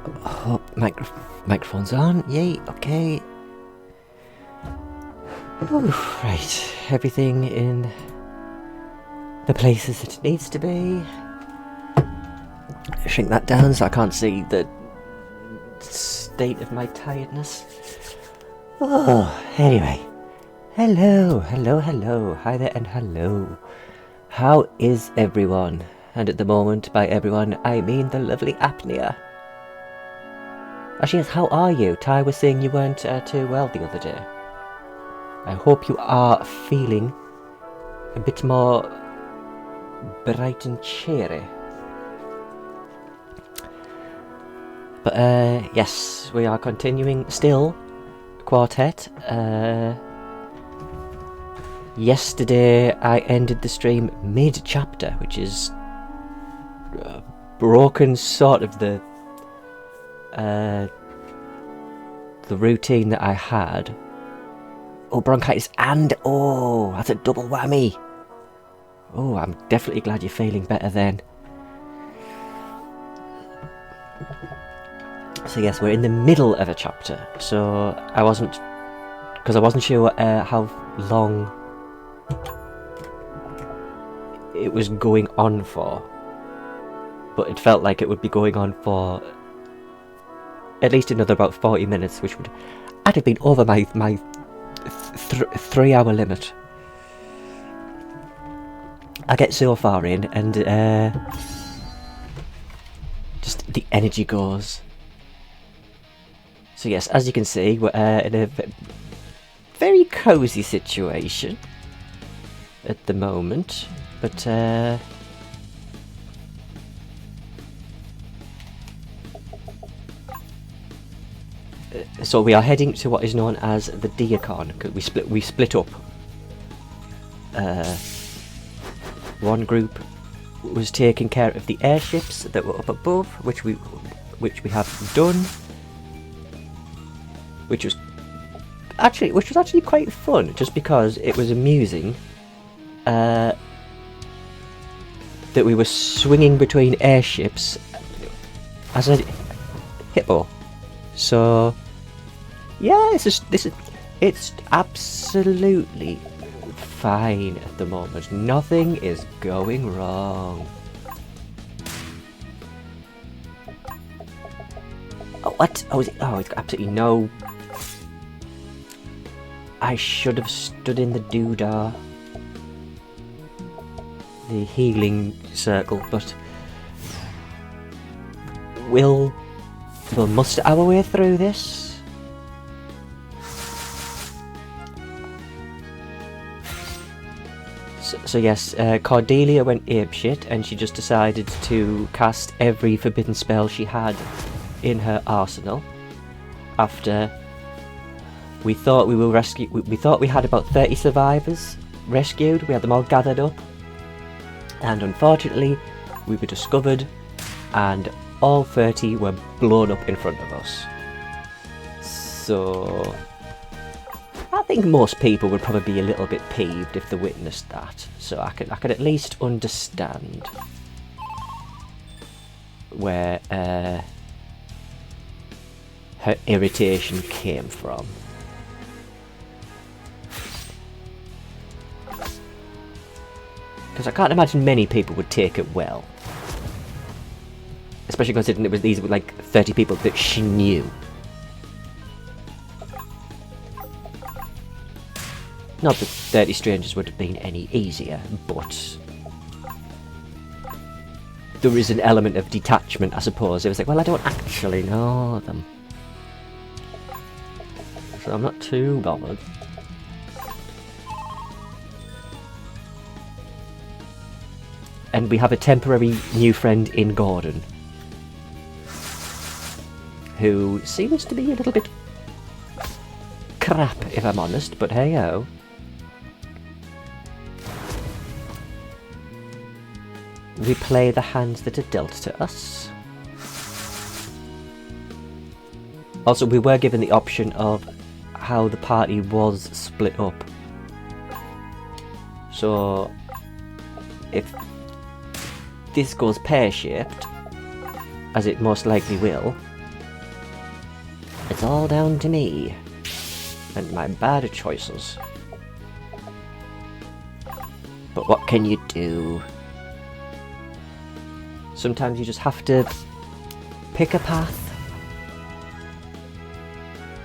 Oh, microphone's on. Yay, okay. Ooh, right, everything in the places it needs to be. Shrink that down so I can't see the state of my tiredness. Oh, anyway. Hello. Hi there and hello. How is everyone? And at the moment, by everyone, I mean the lovely apnea. Actually, yes, how are you? Ty was saying you weren't too well the other day. I hope you are feeling a bit more bright and cheery. But yes, we are continuing still Quartet. Yesterday I ended the stream mid-chapter, which is broken sort of the routine that I had. Oh, bronchitis and oh, that's a double whammy. Oh, I'm definitely glad you're feeling better then. So yes, we're in the middle of a chapter. So I wasn't sure how long it was going on for, but it felt like it would be going on for at least another about 40 minutes, which would have been over my 3-hour limit. I get so far in and just the energy goes. So yes, as you can see, we're in a very cosy situation at the moment, but so we are heading to what is known as the Diacon. We split up. One group was taking care of the airships that were up above, which we have done, which was actually quite fun, just because it was amusing that we were swinging between airships as a hippo. So yeah, it's absolutely fine at the moment. Nothing is going wrong. Oh, what? Oh, it's got absolutely no. I should have stood in the doodah, the healing circle, but we'll muster our way through this. So yes, Cordelia went apeshit and she just decided to cast every forbidden spell she had in her arsenal. After we thought we thought we had about 30 survivors rescued, we had them all gathered up, and unfortunately we were discovered and all 30 were blown up in front of us. So I think most people would probably be a little bit peeved if they witnessed that. So I could at least understand where her irritation came from. Because I can't imagine many people would take it well. Especially considering these were like 30 people that she knew. Not that 30 strangers would have been any easier, but there is an element of detachment, I suppose. It was like, well, I don't actually know them, so I'm not too bothered. And we have a temporary new friend in Gordon, who seems to be a little bit crap, if I'm honest, but hey-ho. We play the hands that are dealt to us. Also, we were given the option of how the party was split up. So, if this goes pear-shaped, as it most likely will, It's all down to me and my bad choices. But what can you do? Sometimes you just have to pick a path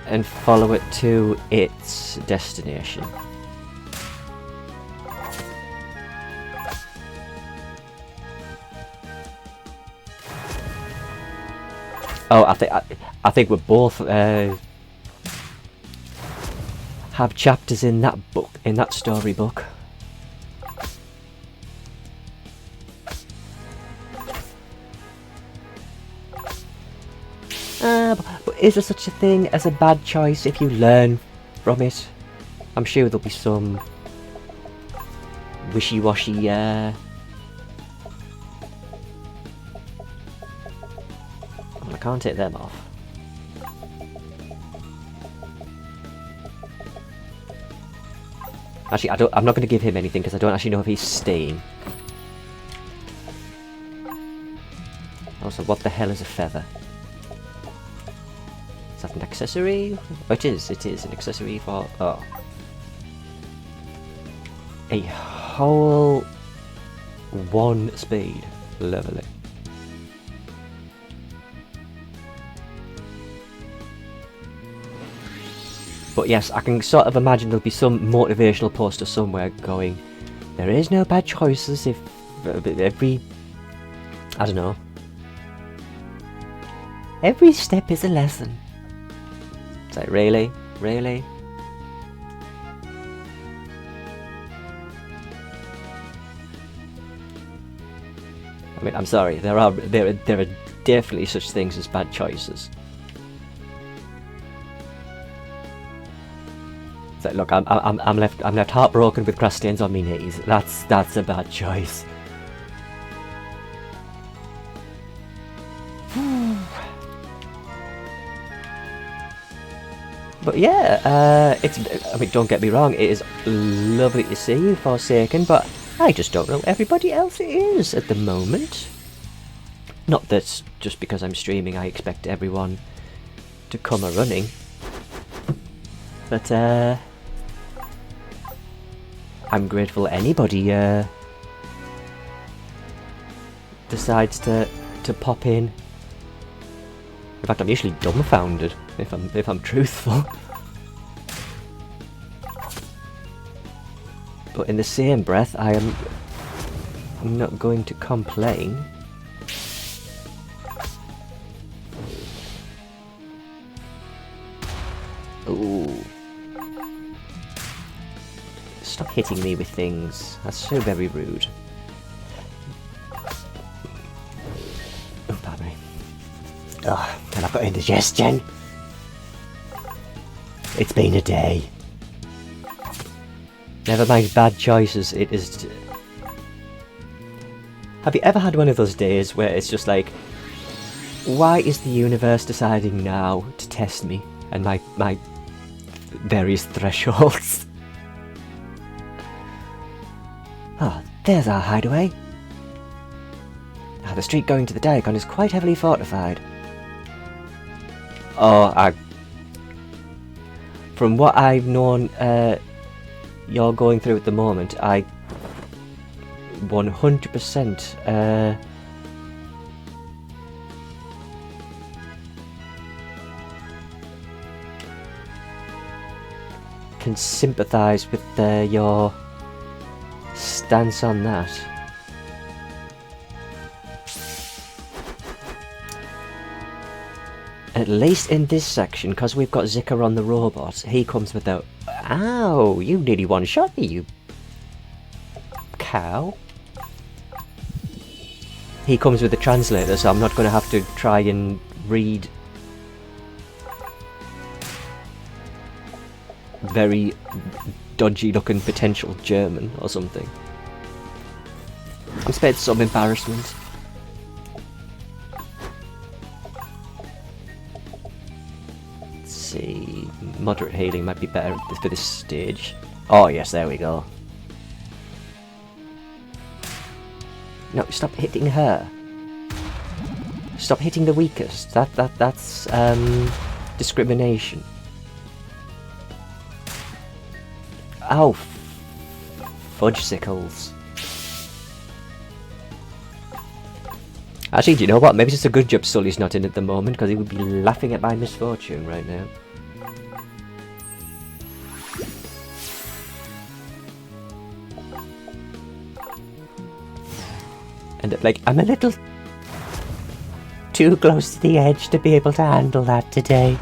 and follow it to its destination. Oh, I think we both have chapters in that book, in that storybook. But is there such a thing as a bad choice if you learn from it? I'm sure there'll be some wishy-washy I can't take them off. Actually, I'm not going to give him anything because I don't actually know if he's staying. Also, what the hell is a feather? Is that an accessory? Oh, it is an accessory for... oh. A whole 1 speed. Lovely. But yes, I can sort of imagine there'll be some motivational poster somewhere going, there is no bad choices if every... I don't know. Every step is a lesson. It's like, really? Really? I mean, I'm sorry, there are definitely such things as bad choices. It's like, look, I'm left heartbroken with grass stains on my knees. That's a bad choice. But yeah, I mean, don't get me wrong, it is lovely to see Forsaken, but I just don't know everybody else is at the moment. Not that just because I'm streaming I expect everyone to come a-running. But, I'm grateful anybody, decides to pop in. In fact, I'm usually dumbfounded, if I'm truthful. But in the same breath, I'm not going to complain. Ooh. Stop hitting me with things. That's so very rude. Oh, pardon me. Oh, and I've got indigestion. It's been a day. Never mind bad choices, it is... Have you ever had one of those days where it's just like, why is the universe deciding now to test me and my various thresholds? Ah, there's our hideaway. Ah, the street going to the Diacon is quite heavily fortified. Oh, from what I've known you're going through at the moment, I 100% can sympathise with your stance on that. At least in this section, because we've got Zika on the robot, he comes with the... Ow! You nearly one-shot me, you... cow. He comes with the translator, so I'm not going to have to try and read... very dodgy-looking potential German or something. I'm spared some embarrassment. See, moderate healing might be better for this stage. Oh yes, there we go. No, stop hitting her. Stop hitting the weakest. That's discrimination. Oh, fudge sickles. Actually, do you know what? Maybe it's a good job Sully's not in at the moment, because he would be laughing at my misfortune right now. And like, I'm a little too close to the edge to be able to handle that today.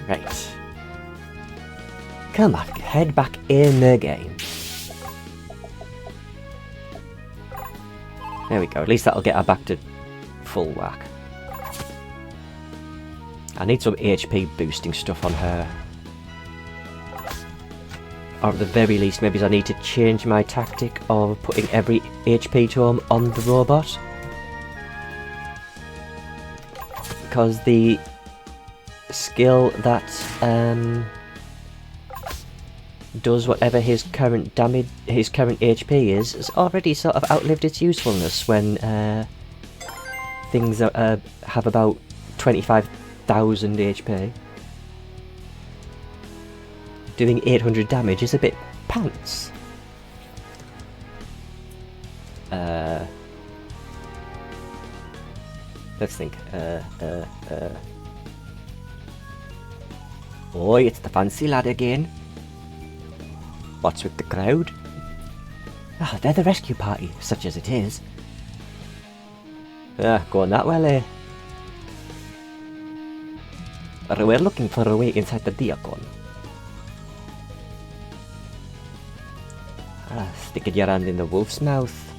Right. Come on, head back in the game. There we go, at least that'll get her back to full whack. I need some HP boosting stuff on her. Or at the very least, maybe I need to change my tactic of putting every HP tome on the robot. Because the skill that does whatever his current damage, his current HP is, has already sort of outlived its usefulness when things are, have about 25,000 HP. Doing 800 damage is a bit pants. Let's think. Oh, it's the fancy lad again. What's with the crowd? Ah, they're the rescue party, such as it is. Ah, going that well, eh? We're looking for a way inside the Diacon. Ah, sticking your hand in the wolf's mouth.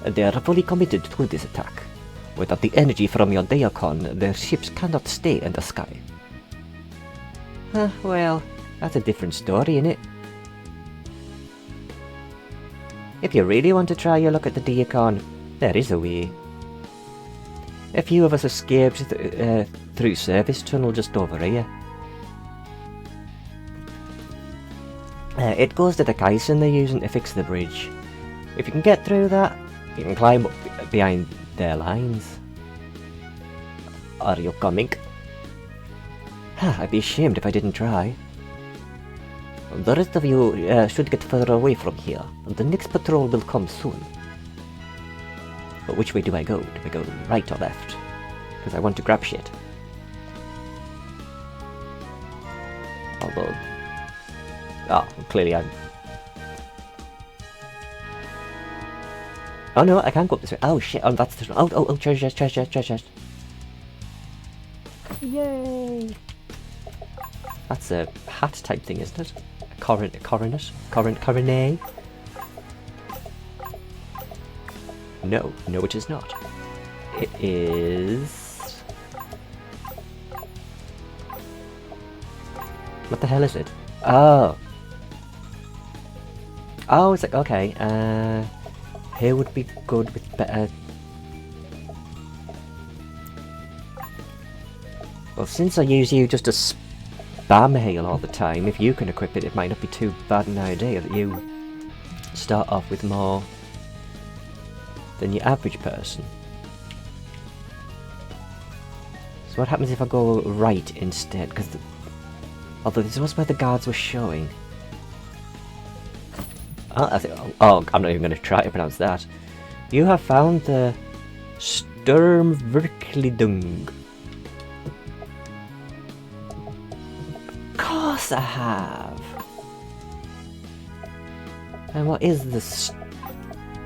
They are fully committed to this attack. Without the energy from your Diacon, their ships cannot stay in the sky. Well, that's a different story, innit? If you really want to try your luck at the Diacon, there is a way. A few of us escaped through service tunnel just over here. It goes to the caisson they're using to fix the bridge. If you can get through that, you can climb up behind their lines. Are you coming? I'd be ashamed if I didn't try. The rest of you should get further away from here. The next patrol will come soon. But which way do I go? Do I go right or left? Because I want to grab shit. Although... oh, clearly I'm... oh no, I can't go up this way. Oh shit, oh that's the... oh, treasure chest. Yay! That's a hat type thing, isn't it? A coronet? No, it is not. It is... what the hell is it? Oh! Oh, it's like, okay, here would be good with better... well, since I use you just to spam hail all the time, if you can equip it, it might not be too bad an idea that you start off with more than your average person. So what happens if I go right instead? Because although this was where the guards were showing. Oh, I'm not even going to try to pronounce that. You have found the Sturmverkleidung. Of course I have. And what is the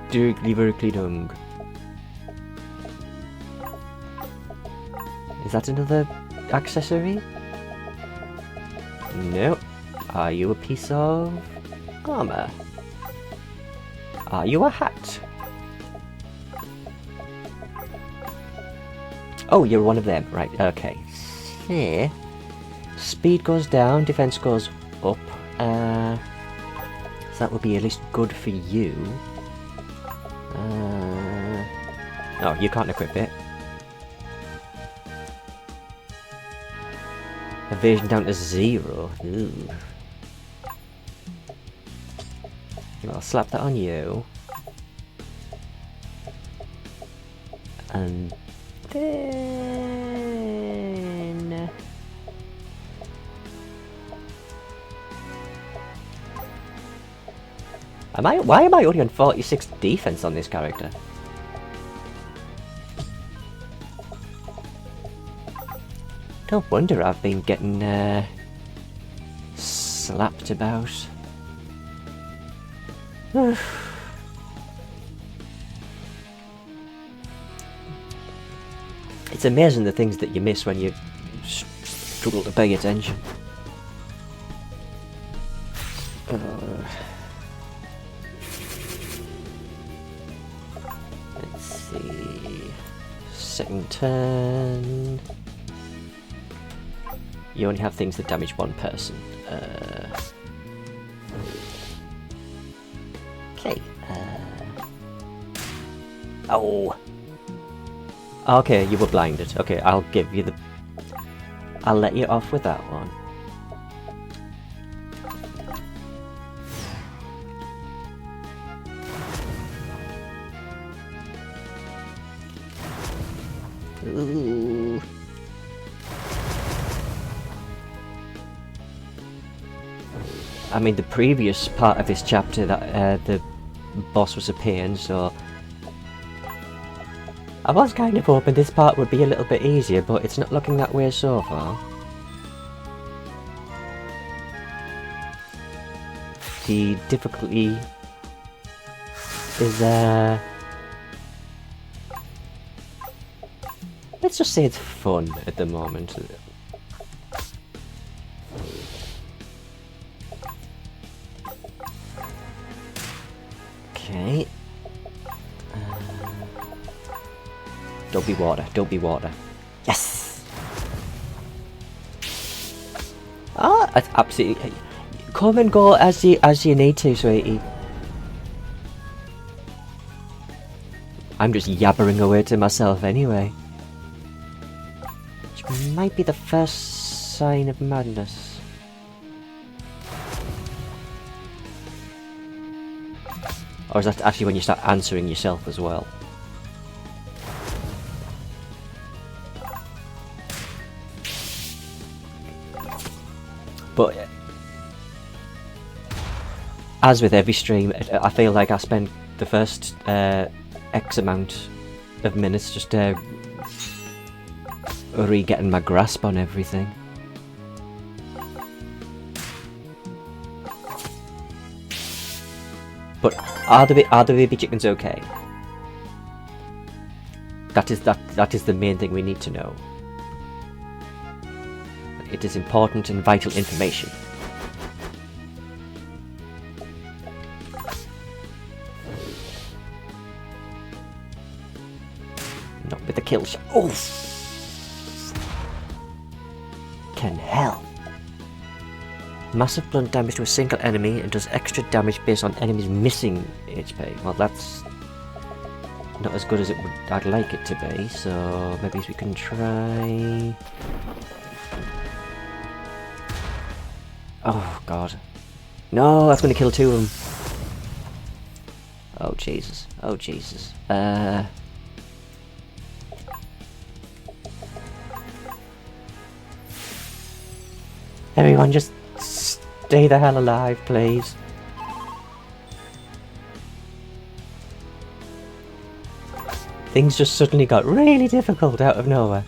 Sturmverkleidung? Is that another accessory? No. Are you a piece of armor? Are you a hat? Oh, you're one of them. Right, okay. Yeah. Speed goes down, defense goes up. So that would be at least good for you. Oh, you can't equip it. Evasion down to 0. Ooh. I'll slap that on you. And then... Why am I only on 46 defense on this character? No wonder I've been getting slapped about. It's amazing the things that you miss when you struggle to pay attention. Let's see. Second turn. You only have things that damage one person. Okay. Oh. Okay, you were blinded. Okay, I'll give you the... I'll let you off with that one. Ooh. I mean, the previous part of this chapter, that the boss was a pain, so... I was kind of hoping this part would be a little bit easier, but it's not looking that way so far. The difficulty is, let's just say it's fun at the moment. Okay. Don't be water, don't be water. Yes! Ah, that's absolutely... Come and go as you need to, sweetie. I'm just yabbering away to myself anyway. Which might be the first sign of madness. Or is that actually when you start answering yourself as well? But as with every stream, I feel like I spend the first X amount of minutes just re-getting my grasp on everything. But are the baby chickens okay? That is the main thing we need to know. It is important and vital information. Not with the kill shot. Oof! Can help. Massive blunt damage to a single enemy and does extra damage based on enemies missing HP. Well, that's not as good as I'd like it to be, so maybe we can try... Oh god. No, that's gonna kill two of them. Oh Jesus. Oh Jesus. Everyone just stay the hell alive, please. Things just suddenly got really difficult out of nowhere.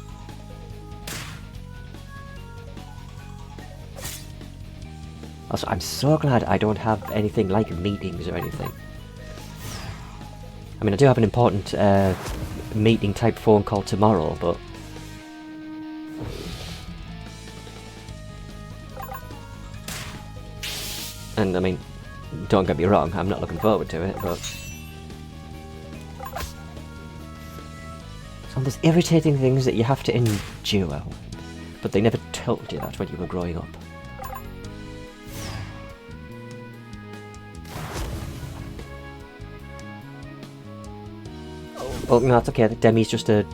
Also, I'm so glad I don't have anything like meetings or anything. I mean, I do have an important meeting type phone call tomorrow, but... And, I mean, don't get me wrong, I'm not looking forward to it, but... Some of those irritating things that you have to endure. But they never told you that when you were growing up. Well, no, that's okay. The Demi's just a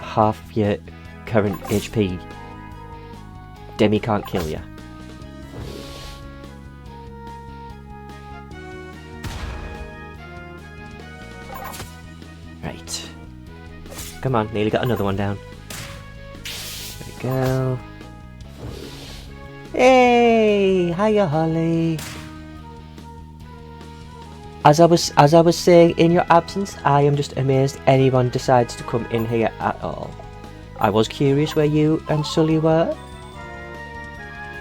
half your current HP. Demi can't kill you. Come on, nearly got another one down. There we go. Hey! Hiya, Holly! As I was saying in your absence, I am just amazed anyone decides to come in here at all. I was curious where you and Sully were.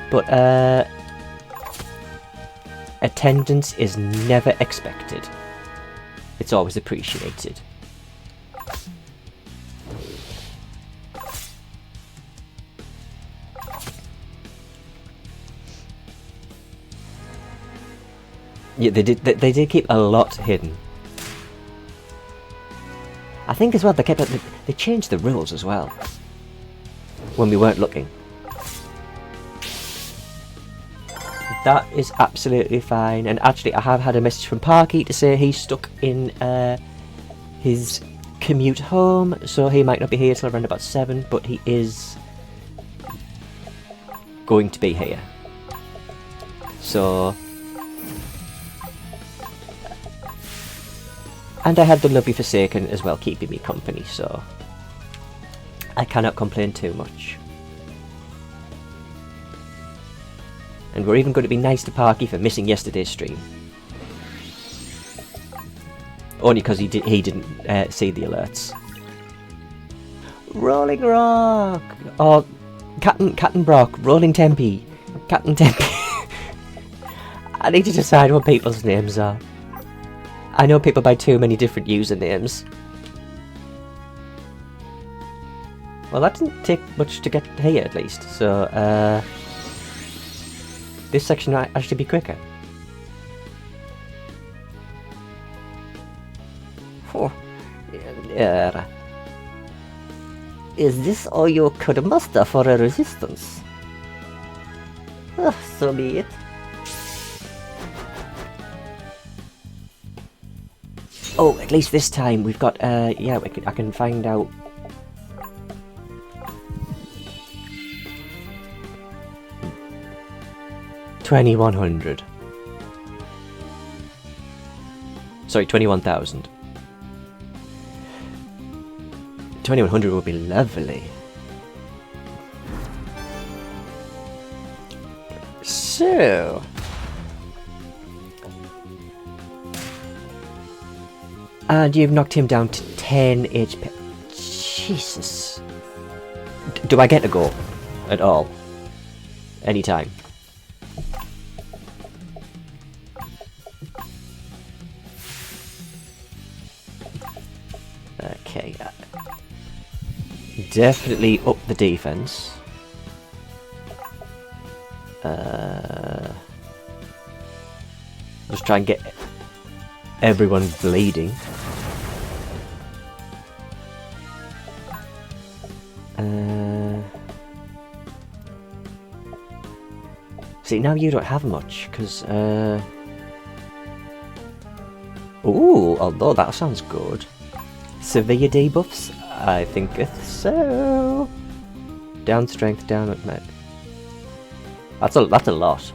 But, attendance is never expected. It's always appreciated. Yeah, they did keep a lot hidden. I think as well they changed the rules as well when we weren't looking. That is absolutely fine. And actually, I have had a message from Parky to say he's stuck in his commute home, so he might not be here till around about 7, but he is going to be here. So. And I had the lovely Forsaken as well keeping me company, so I cannot complain too much. And we're even going to be nice to Parky for missing yesterday's stream. Only because he didn't see the alerts. Rolling Rock! Or Captain Brock, Rolling Tempe, Captain Tempe. I need to decide what people's names are. I know people by too many different usernames. Well, that didn't take much to get here, at least, so, this section might actually be quicker. Oh. Is this all you could muster for a resistance? So be it. Oh, at least this time we've got, yeah, I can find out. $2,100. Sorry, 21,000. 2,100 would be lovely. So. And you've knocked him down to 10 HP. Jesus. Do I get to go? At all? Anytime? Okay. Definitely up the defense. Just try and get everyone bleeding. See, now you don't have much, because, ooh, although that sounds good. Severe debuffs? I thinketh so. Down strength, down at med. That's a lot.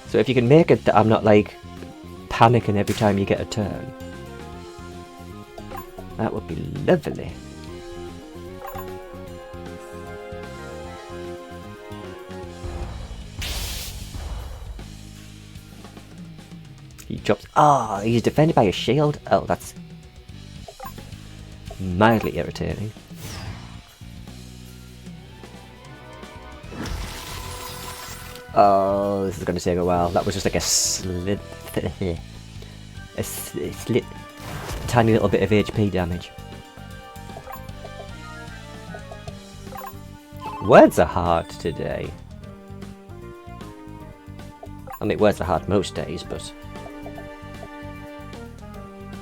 So if you can make it that I'm not, like, panicking every time you get a turn, that would be lovely. He drops. Ah, he's defended by a shield. Oh, that's mildly irritating. Oh, this is going to take a while. That was just like a tiny little bit of HP damage. Words are hard today. I mean, words are hard most days, but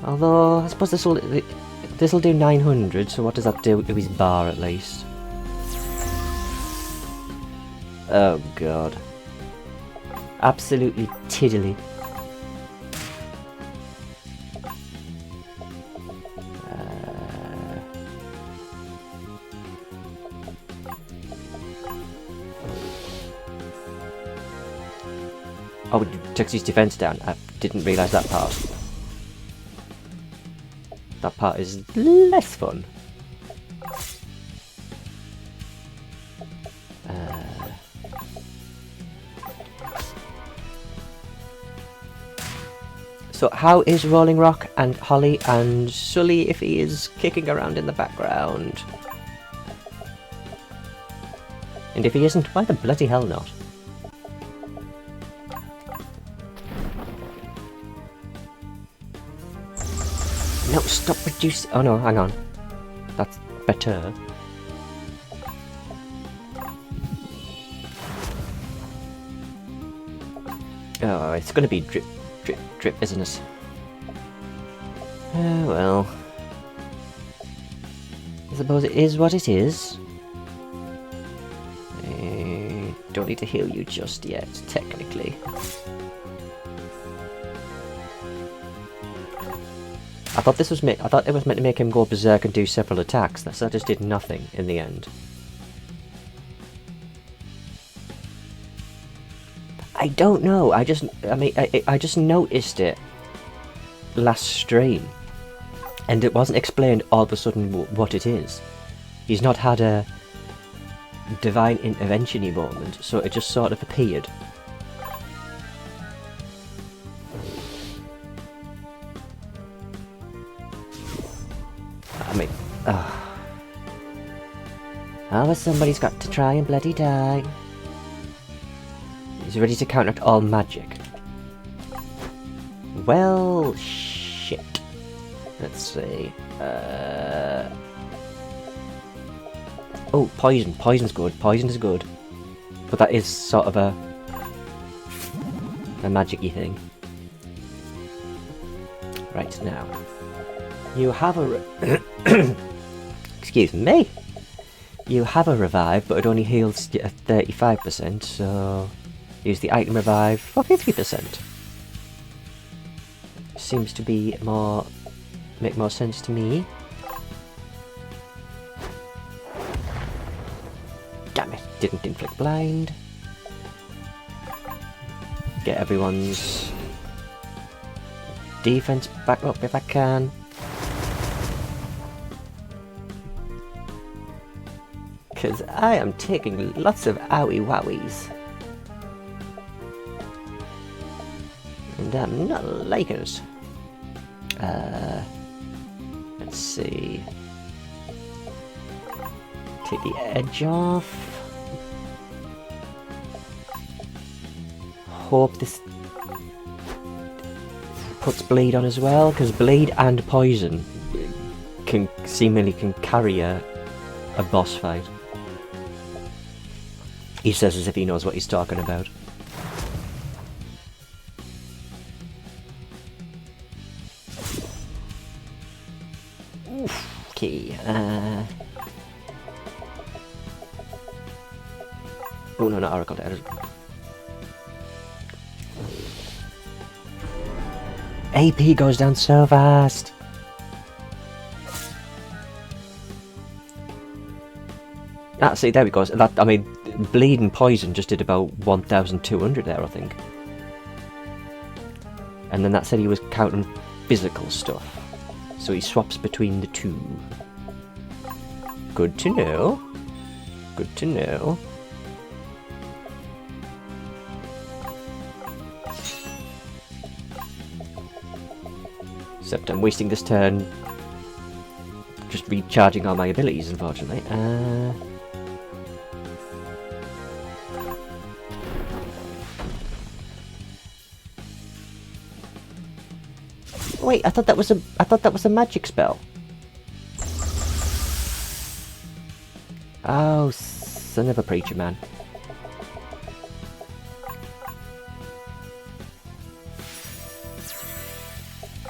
although I suppose this will do 900. So what does that do to his bar at least? Oh god. Absolutely tiddly. Oh, it takes his defense down. I didn't realise that part. That part is less fun. So how is Rolling Rock and Holly and Sully if he is kicking around in the background? And if he isn't, why the bloody hell not? No, stop reducing. Oh no, hang on. That's better. Oh, it's gonna be drip, drip, drip, isn't it? Oh well. I suppose it is what it is. Don't need to heal you just yet, technically. I thought this was I thought it was meant to make him go berserk and do several attacks. That just did nothing in the end. I don't know. I just noticed it last stream, and it wasn't explained all of a sudden what it is. He's not had a divine intervention-y moment, so it just sort of appeared. I mean, well, somebody's got to try and bloody die. He's ready to counteract all magic. Well, shit. Let's see. Oh, poison. Poison's good. Poison is good. But that is sort of a magic-y thing. Right, now. You have a... Excuse me. You have a revive, but it only heals you at 35%, so... Use the item revive for 50%. Seems to be make more sense to me. Damn it, didn't inflict blind. Get everyone's defense back up if I can. Because I am taking lots of owie wowies. And I'm not like it. Let's see. Take the edge off. Hope this puts bleed on as well, because bleed and poison can seemingly carry a boss fight. He says as if he knows what he's talking about. Okay, oh no, not Oracle. AP goes down so fast! Ah, see, there we go. That, I mean, bleed and poison just did about 1,200 there, I think. And then that said he was counting physical stuff. So he swaps between the two. Good to know. Good to know. Except I'm wasting this turn just recharging all my abilities, unfortunately. Wait, I thought that was a magic spell. Oh, son of a preacher man.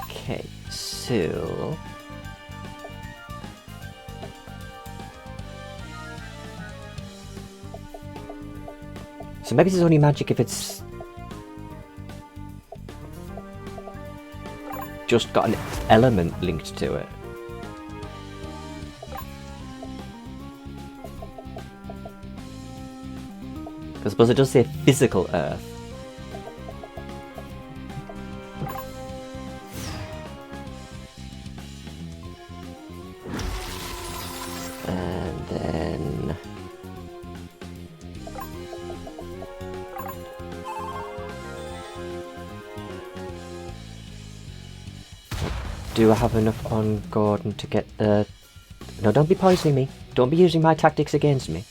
Okay, so maybe this is only magic if it's just got an element linked to it. I suppose it does say physical earth. do I have enough on Gordon to get the... No, don't be poisoning me. Don't be using my tactics against me.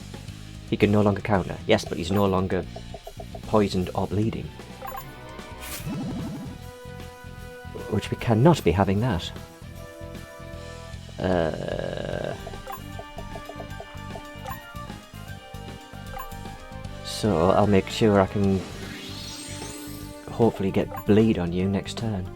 He can no longer counter. Yes, but he's no longer poisoned or bleeding. Which we cannot be having that. So I'll make sure I can hopefully get bleed on you next turn.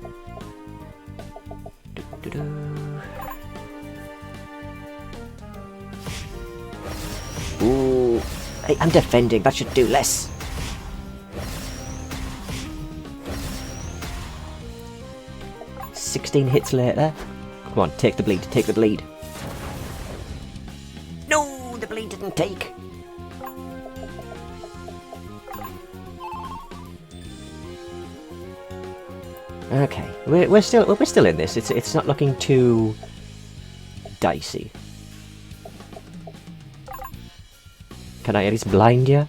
Ooh. Hey, I'm defending. That should do less. "16 hits later. Come on, take the bleed. Take the bleed." No, the bleed didn't take. Okay, we're still in this. It's not looking too dicey. Can I at least blind you?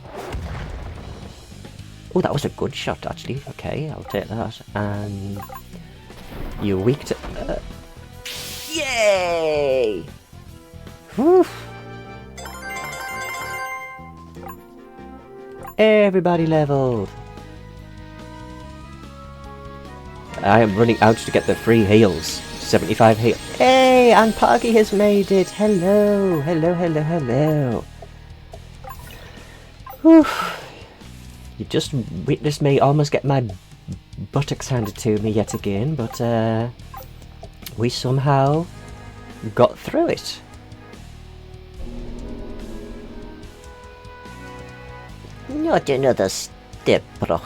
Oh, that was a good shot, actually. Okay, I'll take that. And you're weak to... Yay! Whew. Everybody leveled. I am running out to get the free heals. 75 heal. Hey, and Parky has made it. Hello, hello, hello, hello. Whew. You just witnessed me almost get my buttocks handed to me yet again, but we somehow got through it. Not another step, bro.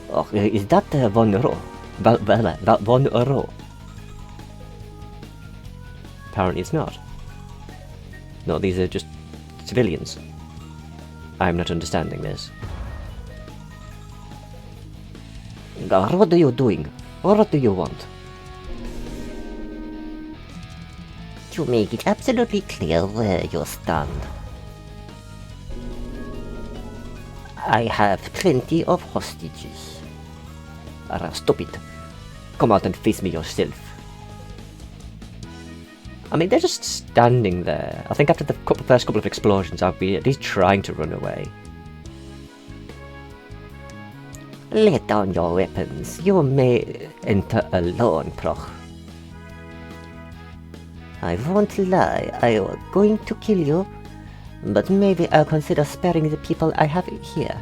Oh, is that Von Euro? Von Euro? Apparently it's not. No, these are just civilians. I'm not understanding this. What are you doing? What do you want? To make it absolutely clear where you stand. I have plenty of hostages. Stop it. Come out and face me yourself. I mean, they're just standing there. I think after the first couple of explosions, I'll be at least trying to run away. Let down your weapons. You may enter alone, Proch. I won't lie, I was going to kill you, but maybe I'll consider sparing the people I have here.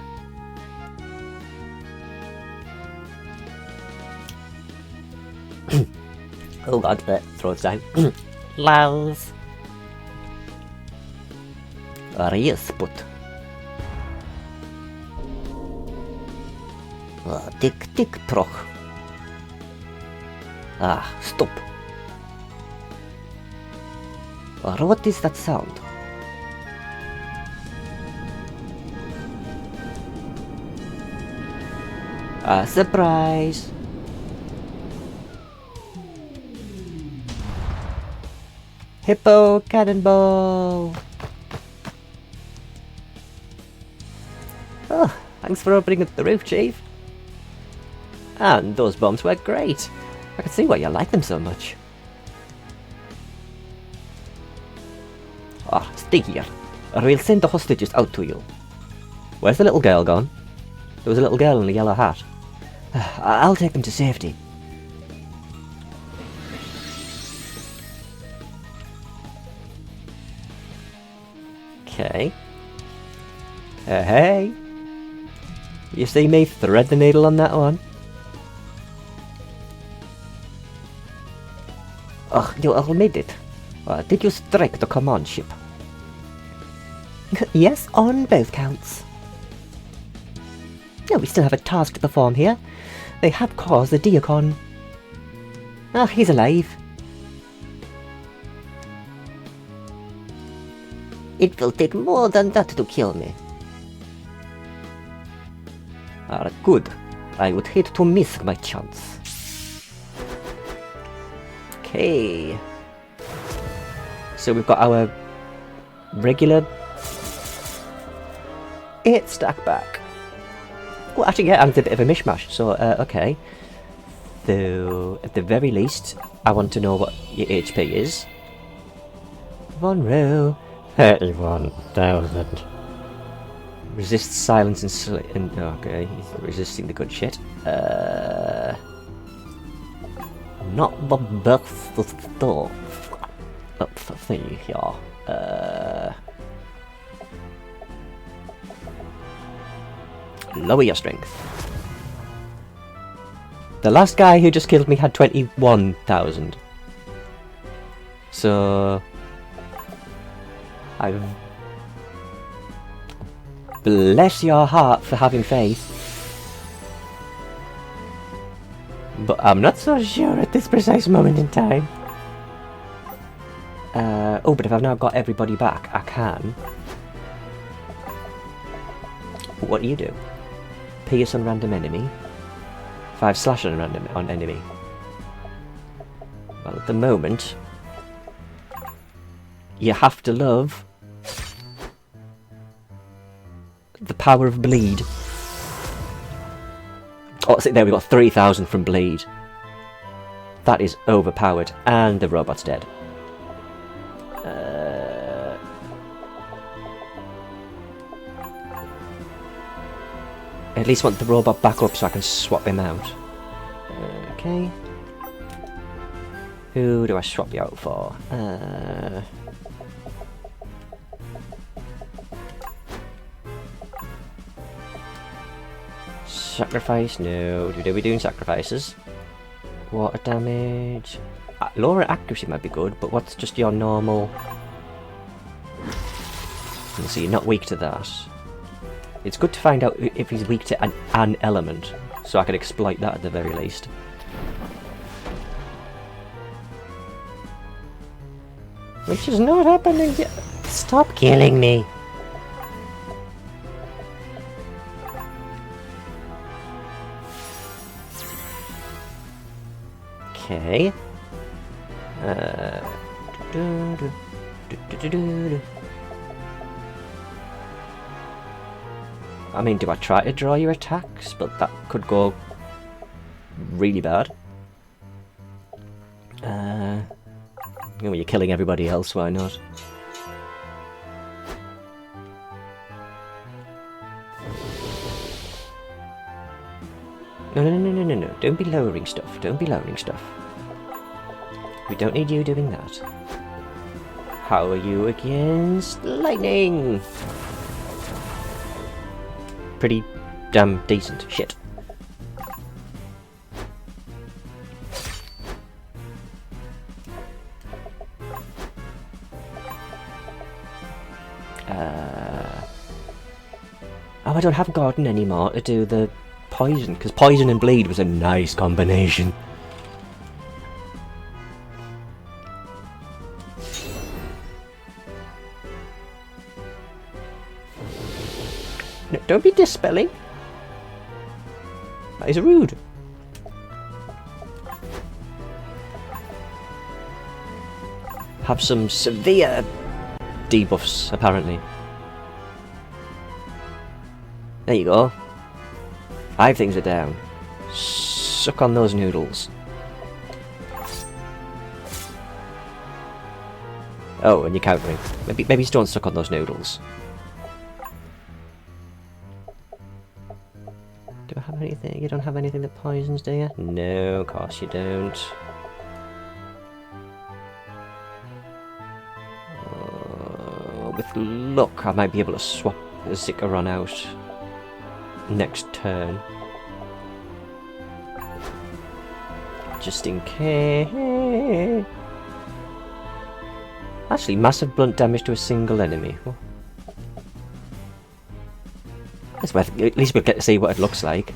Oh god, throats down. Lols. Resput. Tick, Proch. Stop. What is that sound? Surprise! Hippo cannonball! Oh, thanks for opening up the roof, Chief. And those bombs were great. I can see why you like them so much. Stay here, or we'll send the hostages out to you. Where's the little girl gone? There was a little girl in a yellow hat. I'll take them to safety. Okay. Hey! You see me thread the needle on that one? You all made it. Did you strike the command ship? Yes, on both counts. No, we still have a task to perform here. They have caused the Diacon. He's alive. It will take more than that to kill me. Good. I would hate to miss my chance. Okay. So we've got our regular 8 stack back. Well, actually, yeah, and it's a bit of a mishmash, so, okay. So, at the very least, I want to know what your HP is. Monroe, 31,000. Resist silence and okay, he's resisting the good shit. Not the best of stuff. Let's see here. Lower your strength. The last guy who just killed me had 21,000. So I've... Bless your heart for having faith. But I'm not so sure at this precise moment in time. Oh, but if I've now got everybody back, I can. What do you do? Pierce on random enemy. 5 slash on random on enemy. Well, at the moment, you have to love the power of bleed. Oh, see, there we got 3,000 from bleed. That is overpowered, and the robot's dead. I at least want the robot back up so I can swap him out. Okay. Who do I swap you out for? Sacrifice? No. Are we doing sacrifices? Water damage. Lower accuracy might be good, but what's just your normal? Let's see, you're not weak to that. It's good to find out if he's weak to an element, so I can exploit that at the very least. Which is not happening yet. Stop killing me! Okay. I mean, do I try to draw your attacks? But that could go really bad. When you're killing everybody else, why not? No. Don't be lowering stuff. Don't be lowering stuff. We don't need you doing that. How are you against lightning? Pretty damn decent. Shit. Oh, I don't have Gordon anymore to do the poison, because poison and bleed was a nice combination. No, don't be dispelling. That is rude. Have some severe debuffs, apparently. There you go. 5 things are down. Suck on those noodles. Oh, and you're countering. Maybe just don't suck on those noodles. Do I have anything? You don't have anything that poisons, do you? No, of course you don't. With luck, I might be able to swap the Zikaron out next turn. Just in case. Actually, massive blunt damage to a single enemy. Oh. It's worth, at least we'll get to see what it looks like.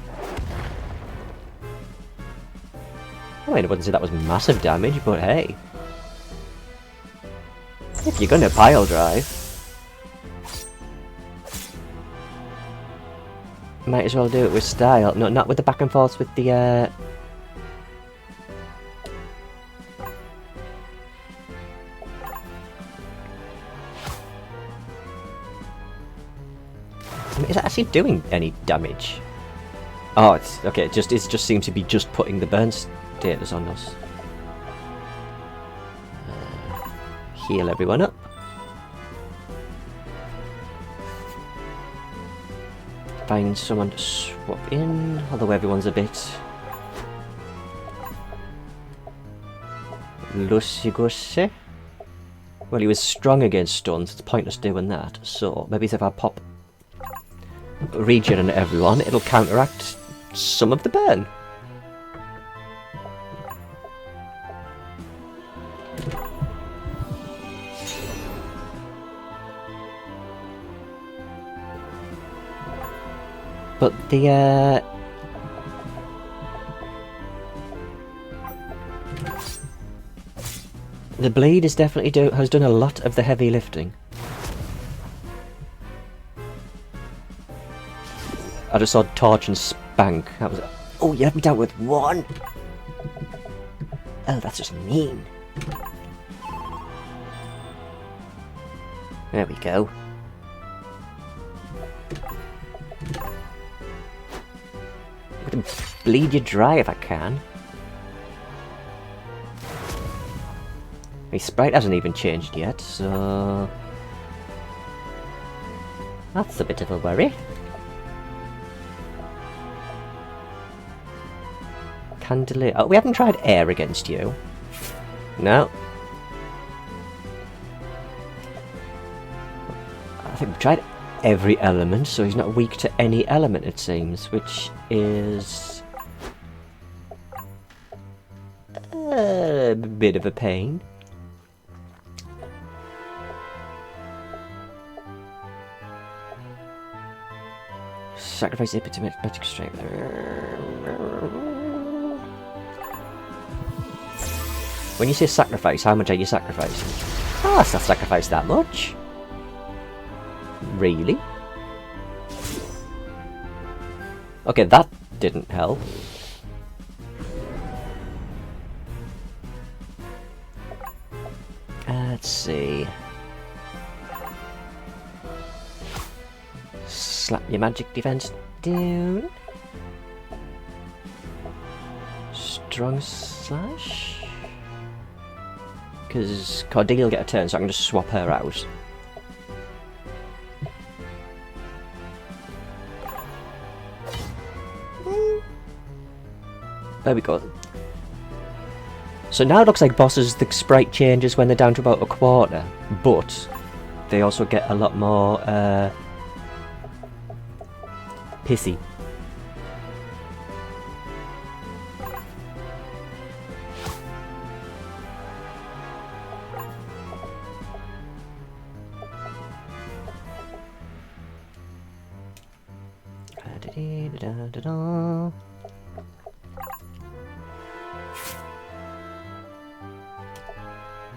I mean, I wouldn't say that was massive damage, but hey. If you're gonna pile drive, might as well do it with style. No, not with the back and forths with the I mean, is it actually doing any damage? Oh, it's okay. It just seems to be just putting the burn status on us. Heal everyone up. Find someone to swap in, although everyone's a bit loosey-goosey. Well, he was strong against stuns, it's pointless doing that, so maybe if I pop regen on everyone, it'll counteract some of the burn. But the blade is definitely has done a lot of the heavy lifting. I just saw Torch and Spank. That was. Oh, you have me down with one. Oh, that's just mean. There we go. I'm gonna bleed you dry if I can. My sprite hasn't even changed yet, so that's a bit of a worry. Can delay. Oh, we haven't tried air against you. No. I think we've tried every element, so he's not weak to any element, it seems, which is a bit of a pain. Sacrifice it to magic strength. When you say sacrifice, how much are you sacrificing? Ah, it's not sacrificed that much. Really? Okay, that didn't help. Let's see. Slap your magic defense down. Strong slash. Because Cordelia will get a turn, so I can just swap her out. There we go. So now it looks like bosses, the sprite changes when they're down to about a quarter, but they also get a lot more pissy.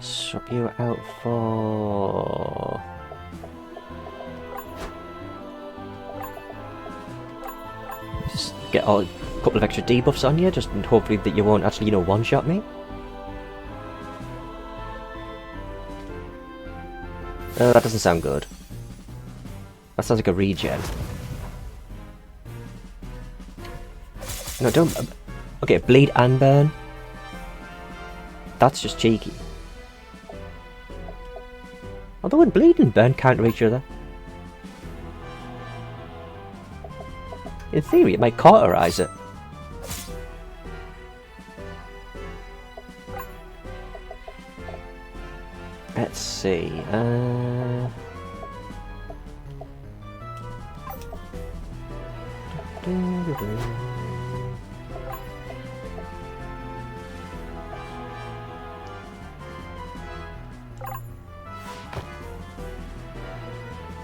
Swap you out for just get a couple of extra debuffs on you, just and hopefully that you won't actually, one-shot me. That doesn't sound good. That sounds like a regen. No, don't. Okay, bleed and burn. That's just cheeky. Although when bleed and burn counter each other. In theory, it might cauterize it. Let's see.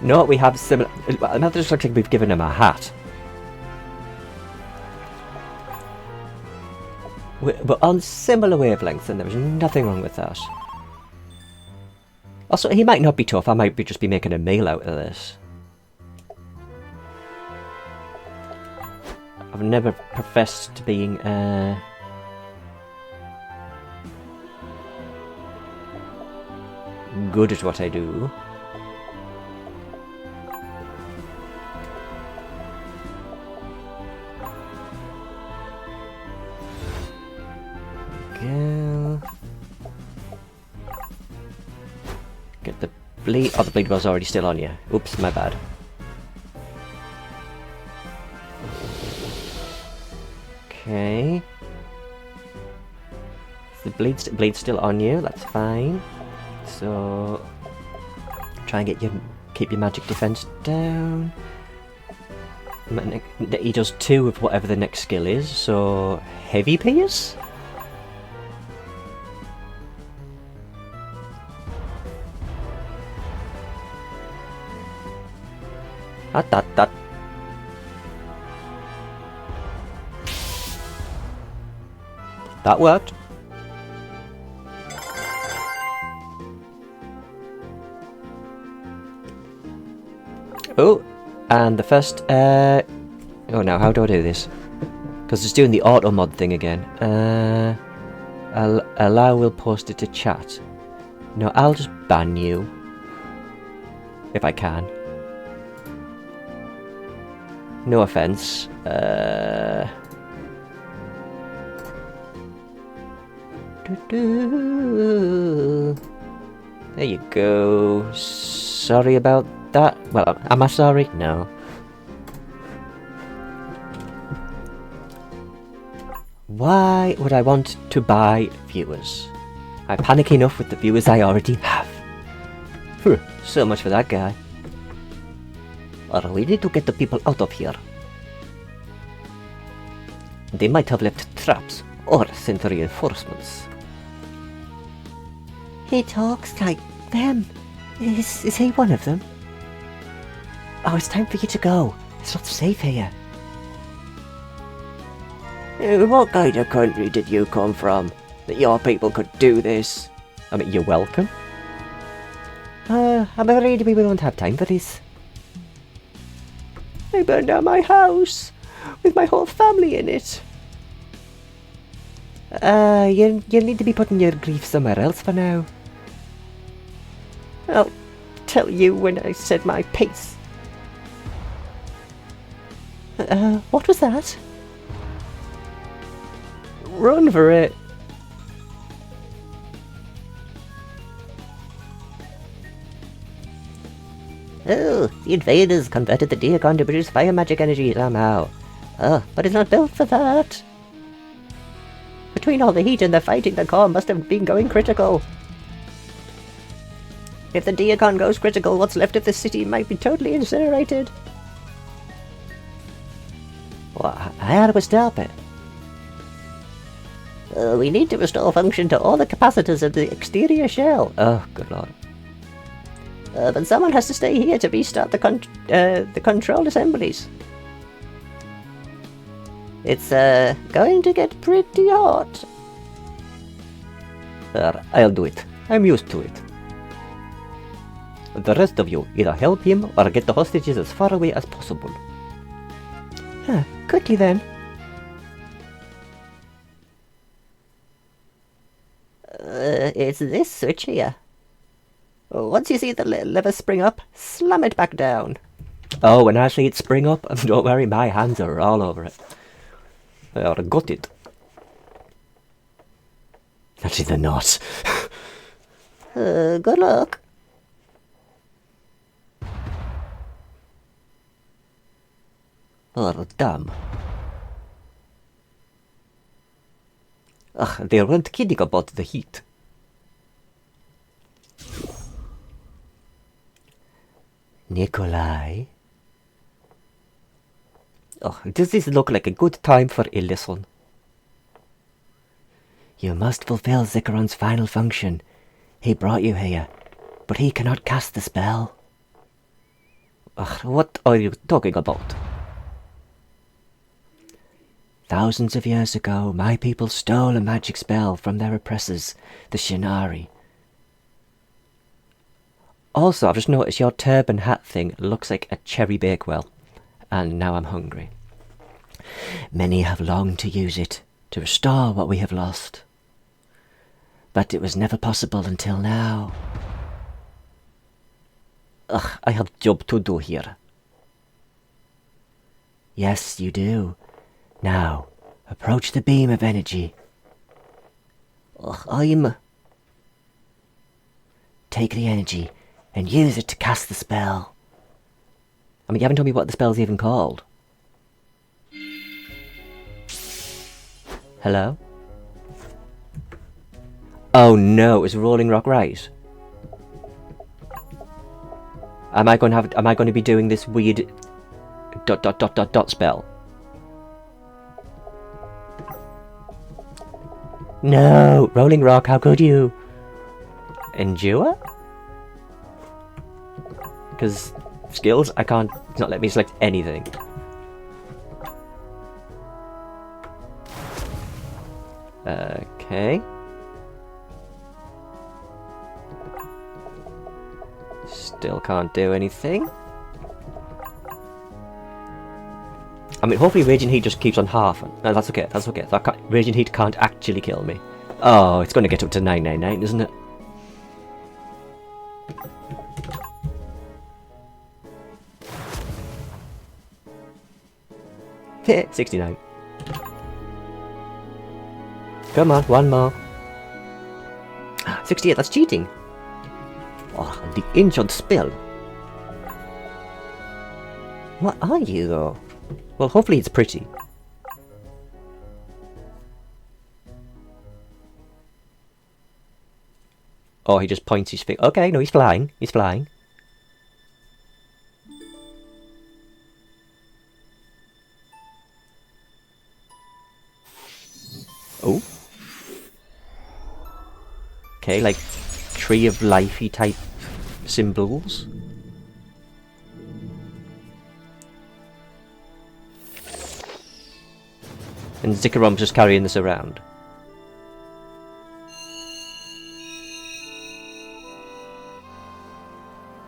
No, we have similar. Now just looks like we've given him a hat. We're on similar wavelengths, and there is nothing wrong with that. Also, he might not be tough. I might just be making a meal out of this. I've never professed being good at what I do. go. Get the bleed. Oh, the bleed was already still on you. Oops, my bad. Okay. The bleed's still on you. That's fine. So try and keep your magic defense down. He does 2 of whatever the next skill is. So heavy pierce. That. That worked. Oh, and the first, oh no, how do I do this? Because it's doing the auto mod thing again. Allow will post it to chat. No, I'll just ban you. If I can. No offense. There you go. Sorry about that. Well, am I sorry? No. Why would I want to buy viewers? I panic enough with the viewers I already have. So much for that guy. Or we need to get the people out of here. They might have left traps or sent reinforcements. He talks like them. Is he one of them? Oh, it's time for you to go. It's not safe here. What kind of country did you come from that your people could do this? I mean, you're welcome. I'm afraid we won't have time for this. I burned down my house with my whole family in it. You need to be putting your grief somewhere else for now. I'll tell you when I said my piece. What was that? Run for it. Oh, the invaders converted the Diacon to produce fire magic energy somehow. Oh, but it's not built for that. Between all the heat and the fighting, the core must have been going critical. If the Diacon goes critical, what's left of the city might be totally incinerated. Well, how do we stop it? We need to restore function to all the capacitors of the exterior shell. Oh, good lord. But someone has to stay here to restart the control assemblies. It's going to get pretty hot. I'll do it. I'm used to it. The rest of you, either help him or get the hostages as far away as possible. Quickly then. It's this switch here. Once you see the lever spring up, slam it back down. Oh, when I see it spring up, don't worry, my hands are all over it. I got it. Actually, they're not. Good luck. Oh, damn. Ugh, they weren't kidding about the heat. Nikolai? Oh, does this look like a good time for a lesson? You must fulfill Zikaron's final function. He brought you here, but he cannot cast the spell. Ugh, what are you talking about? Thousands of years ago, my people stole a magic spell from their oppressors, the Shinari. Also, I've just noticed your turban hat thing looks like a cherry bakewell, and now I'm hungry. Many have longed to use it, to restore what we have lost. But it was never possible until now. Ugh, I have a job to do here. Yes, you do. Now, approach the beam of energy. I'm... Take the energy and use it to cast the spell. I mean, you haven't told me what the spell's even called. Hello? Oh no, is Rolling Rock right? Am I going to be doing this weird dot spell? No, Rolling Rock, how could you? Endure? Because skills, I can't, it's not letting me select anything. Okay. Still can't do anything. I mean, hopefully Raging Heat just keeps on half. No, that's okay, that's okay. Raging Heat can't actually kill me. Oh, it's going to get up to 999, isn't it? Hit 69. Come on, one more. 68, that's cheating. Oh, the ancient spell. What are you, though? Well, hopefully it's pretty. Oh, he just points his finger. Okay, no, he's flying. He's flying. Oh. Okay, like Tree of Lifey type symbols. And Zickarom's just carrying this around.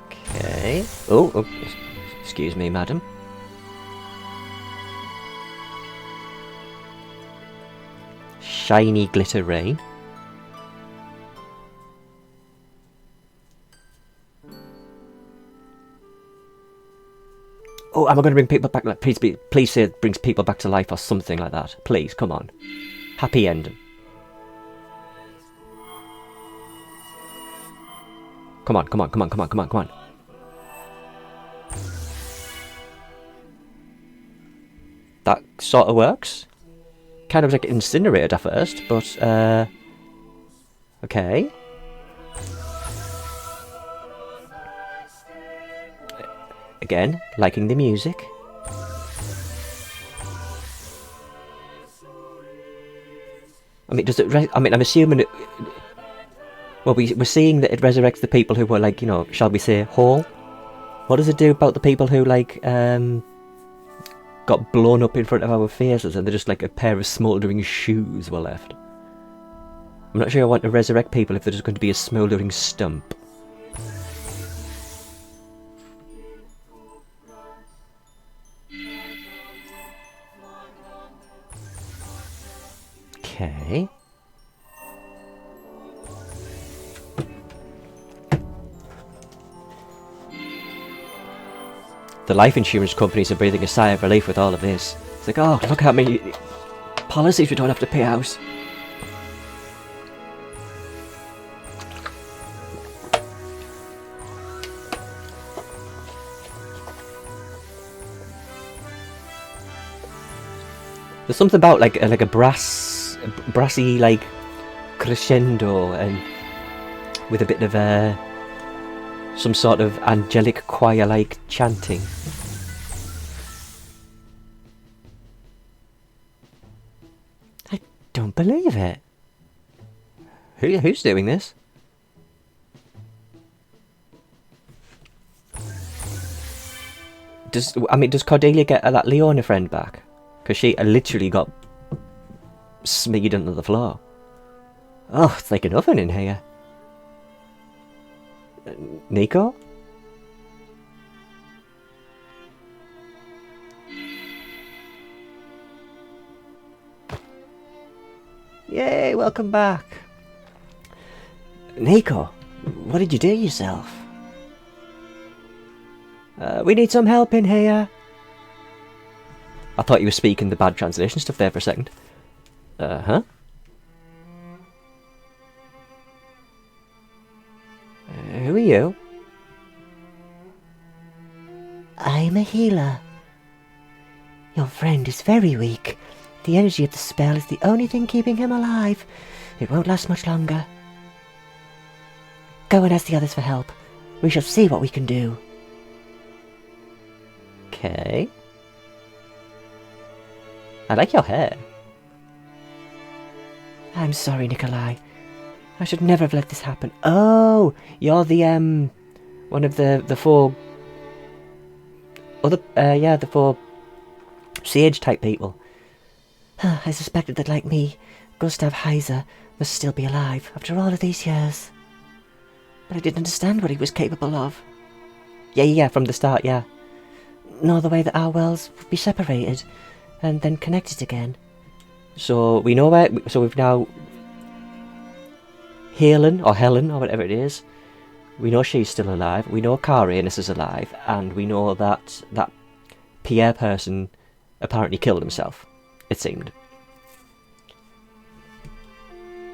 Okay. Oh, excuse me, madam. Shiny glitter rain. Oh, am I going to bring people back? Like, please say it brings people back to life or something like that. Please, come on. Happy ending. Come on, come on, come on, come on, come on, come on. That sort of works. Kind of like incinerated at first, but, okay. Again, liking the music. I mean, does it? I mean, I'm assuming it. Well, we're seeing that it resurrects the people who were like, you know, shall we say, whole. What does it do about the people who like got blown up in front of our faces and they're just like a pair of smouldering shoes were left? I'm not sure I want to resurrect people if they're just going to be a smouldering stump. Okay. The life insurance companies are breathing a sigh of relief with all of this. It's like, oh, look how many policies we don't have to pay out. There's something about like a brassy like crescendo and with a bit of some sort of angelic choir like chanting. I don't believe it. Who's doing this? Does Cordelia get that Leona friend back? Because she literally got smeared under the floor. Oh, it's like an oven in here. Nico? Yay, welcome back. Nico, what did you do yourself? We need some help in here. I thought you were speaking the bad translation stuff there for a second. Uh-huh. I'm a healer. Your friend is very weak. The energy of the spell is the only thing keeping him alive. It won't last much longer. Go and ask the others for help. We shall see what we can do. Okay. I like your hair. I'm sorry, Nikolai. I should never have let this happen. Oh, you're the, one of the four other, the four sage-type people. I suspected that, like me, Gustav Heiser must still be alive after all of these years. But I didn't understand what he was capable of. Yeah, from the start, yeah. Nor the way that our worlds would be separated and then connected again. So we know where. So we've now Helen or whatever it is. We know she's still alive. We know Karianus is alive, and we know that that Pierre person apparently killed himself. It seemed,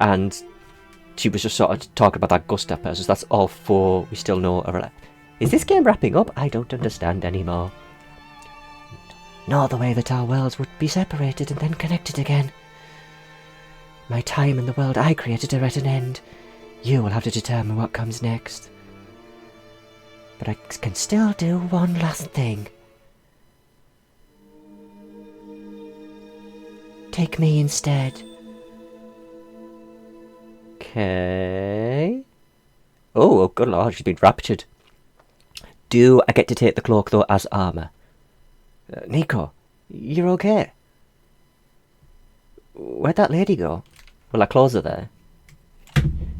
and she was just sort of talking about that Gustav person. So that's all four we still know are alive. Is this game wrapping up? I don't understand anymore. Nor the way that our worlds would be separated and then connected again. My time in the world I created are at an end. You will have to determine what comes next. But I can still do one last thing. Take me instead. Okay. Oh, good lord, she's been raptured. Do I get to take the cloak, though, as armour? Nico, you're okay? Where'd that lady go? Well, our clothes are there.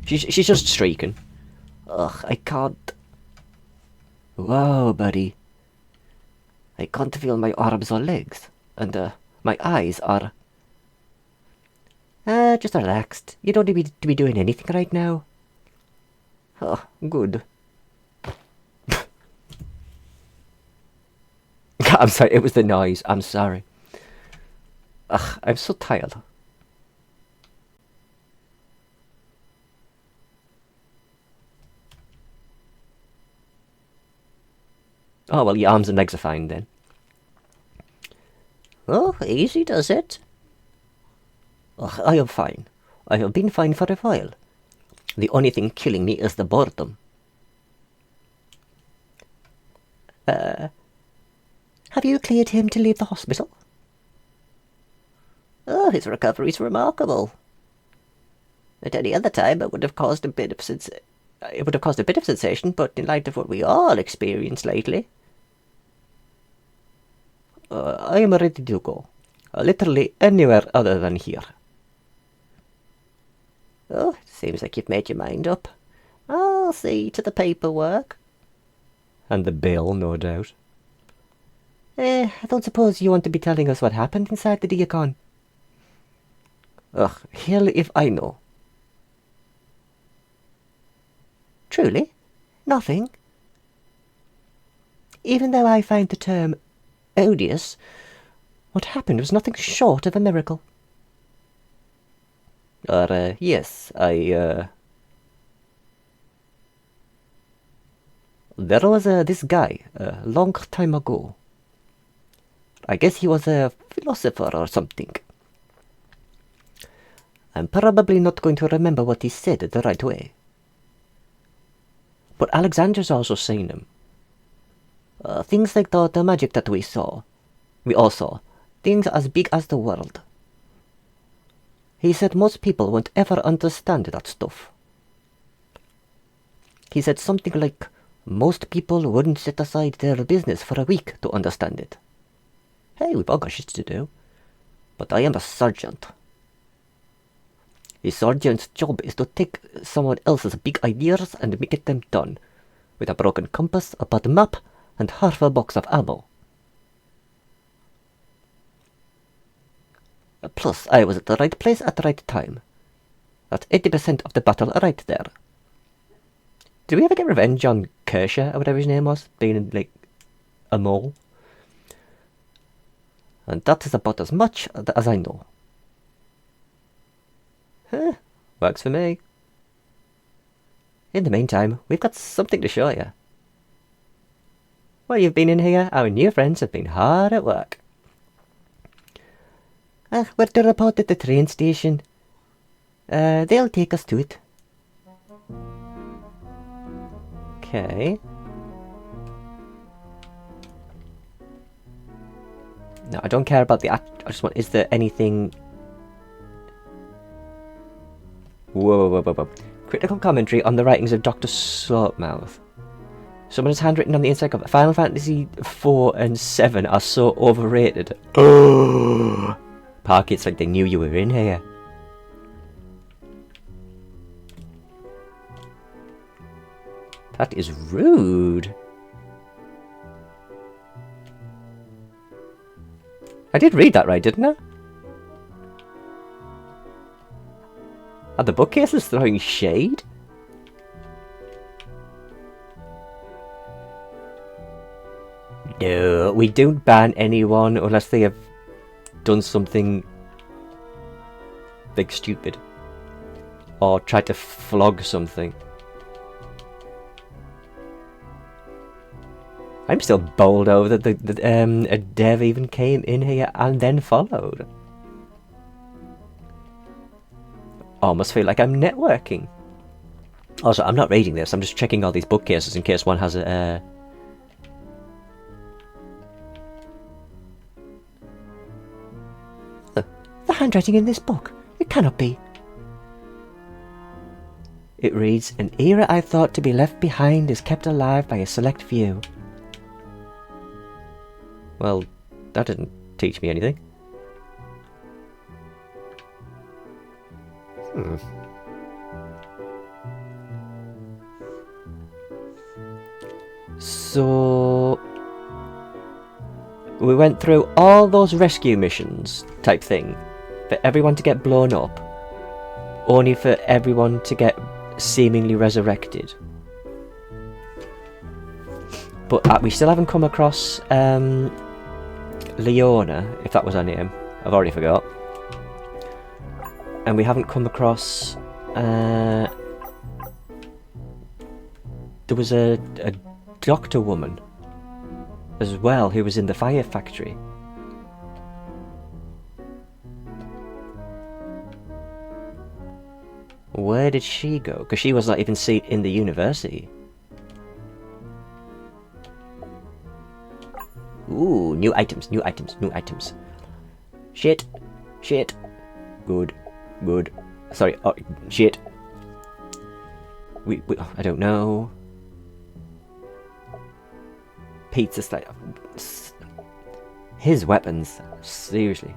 She's just streaking. Ugh, I can't. Whoa, buddy. I can't feel my arms or legs. And, my eyes are... just relaxed. You don't need to be doing anything right now. Oh, good. I'm sorry, it was the noise. I'm sorry. Ugh, I'm so tired. Oh, well, your arms and legs are fine then. Oh, easy does it. Ugh, I am fine. I have been fine for a while. The only thing killing me is the boredom. Have you cleared him to leave the hospital? Oh, his recovery's remarkable. At any other time, it would have caused a bit of sensation, but in light of what we all experienced lately, I am ready to go. Literally anywhere other than here. Oh, seems like you've made your mind up. I'll see to the paperwork. And the bill, no doubt. I don't suppose you want to be telling us what happened inside the Diacon. Ugh, hell if I know. Truly? Nothing? Even though I find the term odious, what happened was nothing short of a miracle. Yes, there was this guy, a long time ago. I guess he was a philosopher or something. I'm probably not going to remember what he said the right way. But Alexander's also seen him. Things like the magic that we all saw. Things as big as the world. He said most people won't ever understand that stuff. He said something like, most people wouldn't set aside their business for a week to understand it. Hey, we've all got shit to do. But I am a sergeant. The sergeant's job is to take someone else's big ideas and get them done. With a broken compass, a bad map, and half a box of ammo. Plus, I was at the right place at the right time. That's 80% of the battle right there. Did we ever get revenge on Kershaw, or whatever his name was, being, like, a mole? And that is about as much as I know. Huh, works for me. In the meantime, we've got something to show you. Well, you've been in here. Our new friends have been hard at work. We're to report at the train station. They'll take us to it. Okay. No, I don't care about the... I just want... Is there anything... Whoa. Critical commentary on the writings of Dr. Saltmouth. Someone has handwritten on the inside cover. Final Fantasy 4 and 7 are so overrated. Oh! Park, it's like they knew you were in here. That is rude. I did read that right, didn't I? Are the bookcases throwing shade? No, we don't ban anyone unless they have done something big stupid. Or tried to flog something. I'm still bowled over that a dev even came in here and then followed. Almost feel like I'm networking. Also, I'm not reading this, I'm just checking all these bookcases in case one has a... The handwriting in this book, it cannot be. It reads, an era I thought to be left behind is kept alive by a select few. Well, that didn't teach me anything. So... we went through all those rescue missions type thing. For everyone to get blown up. Only for everyone to get seemingly resurrected. But we still haven't come across Leona, if that was her name. I've already forgot. And we haven't come across... there was a doctor woman as well who was in the fire factory. Where did she go? Because she was not even seen in the university. Ooh, new items. Shit. Good. Sorry, shit. I don't know. Pizza style. His weapons. Seriously.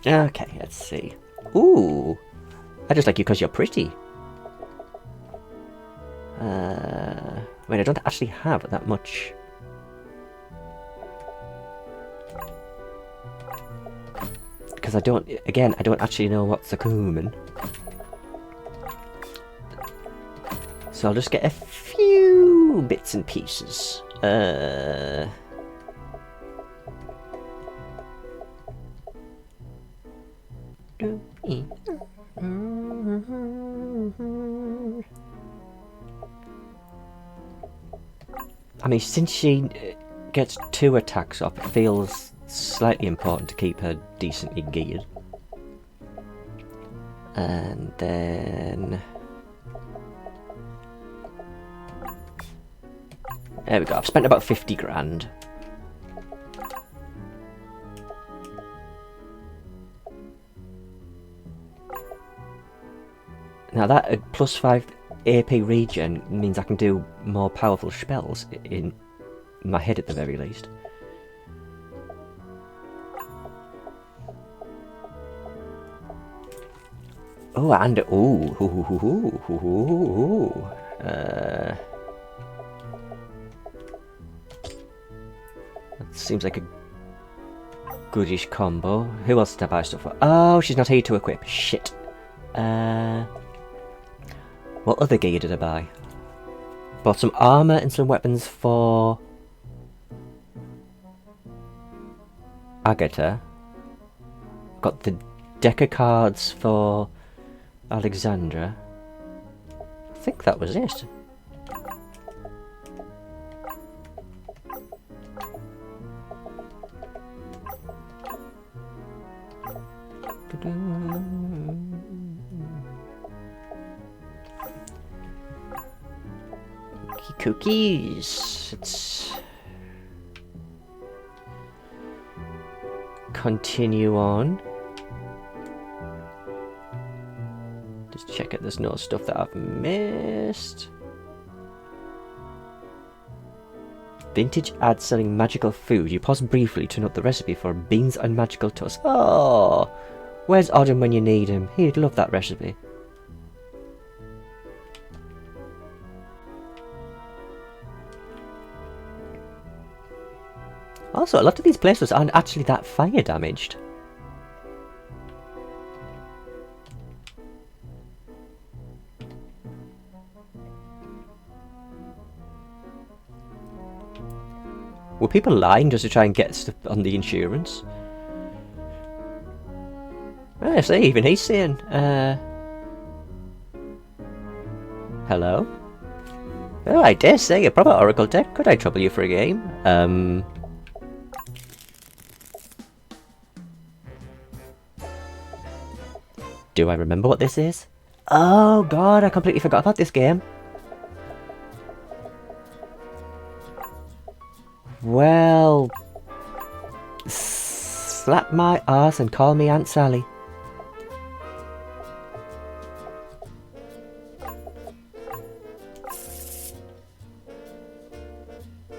Okay, let's see. Ooh. I just like you because you're pretty. Wait, I don't actually have that much. Because I don't actually know what's a cumin. So I'll just get a few bits and pieces. I mean, since she gets 2 attacks up, it feels slightly important to keep her decently geared. And then... there we go, I've spent about 50 grand. Now that plus 5 AP regen means I can do more powerful spells in my head at the very least. Oh, and that seems like a goodish combo. Who else did I buy stuff for? Oh, she's not here to equip. Shit. What other gear did I buy? Bought some armor and some weapons for Agatha. Got the deck of cards for Alexandra. I think that was it. Cookies. Let's continue on. Just check it. There's no stuff that I've missed. Vintage ad selling magical food. You pause briefly to note the recipe for beans and magical toast. Oh, where's Odin when you need him? He'd love that recipe. Also, a lot of these places aren't actually that fire damaged. Were people lying just to try and get stuff on the insurance? I see, even he's saying, hello? Oh, I dare say, a proper Oracle deck. Could I trouble you for a game? Do I remember what this is? Oh god, I completely forgot about this game. Well, slap my arse and call me Aunt Sally.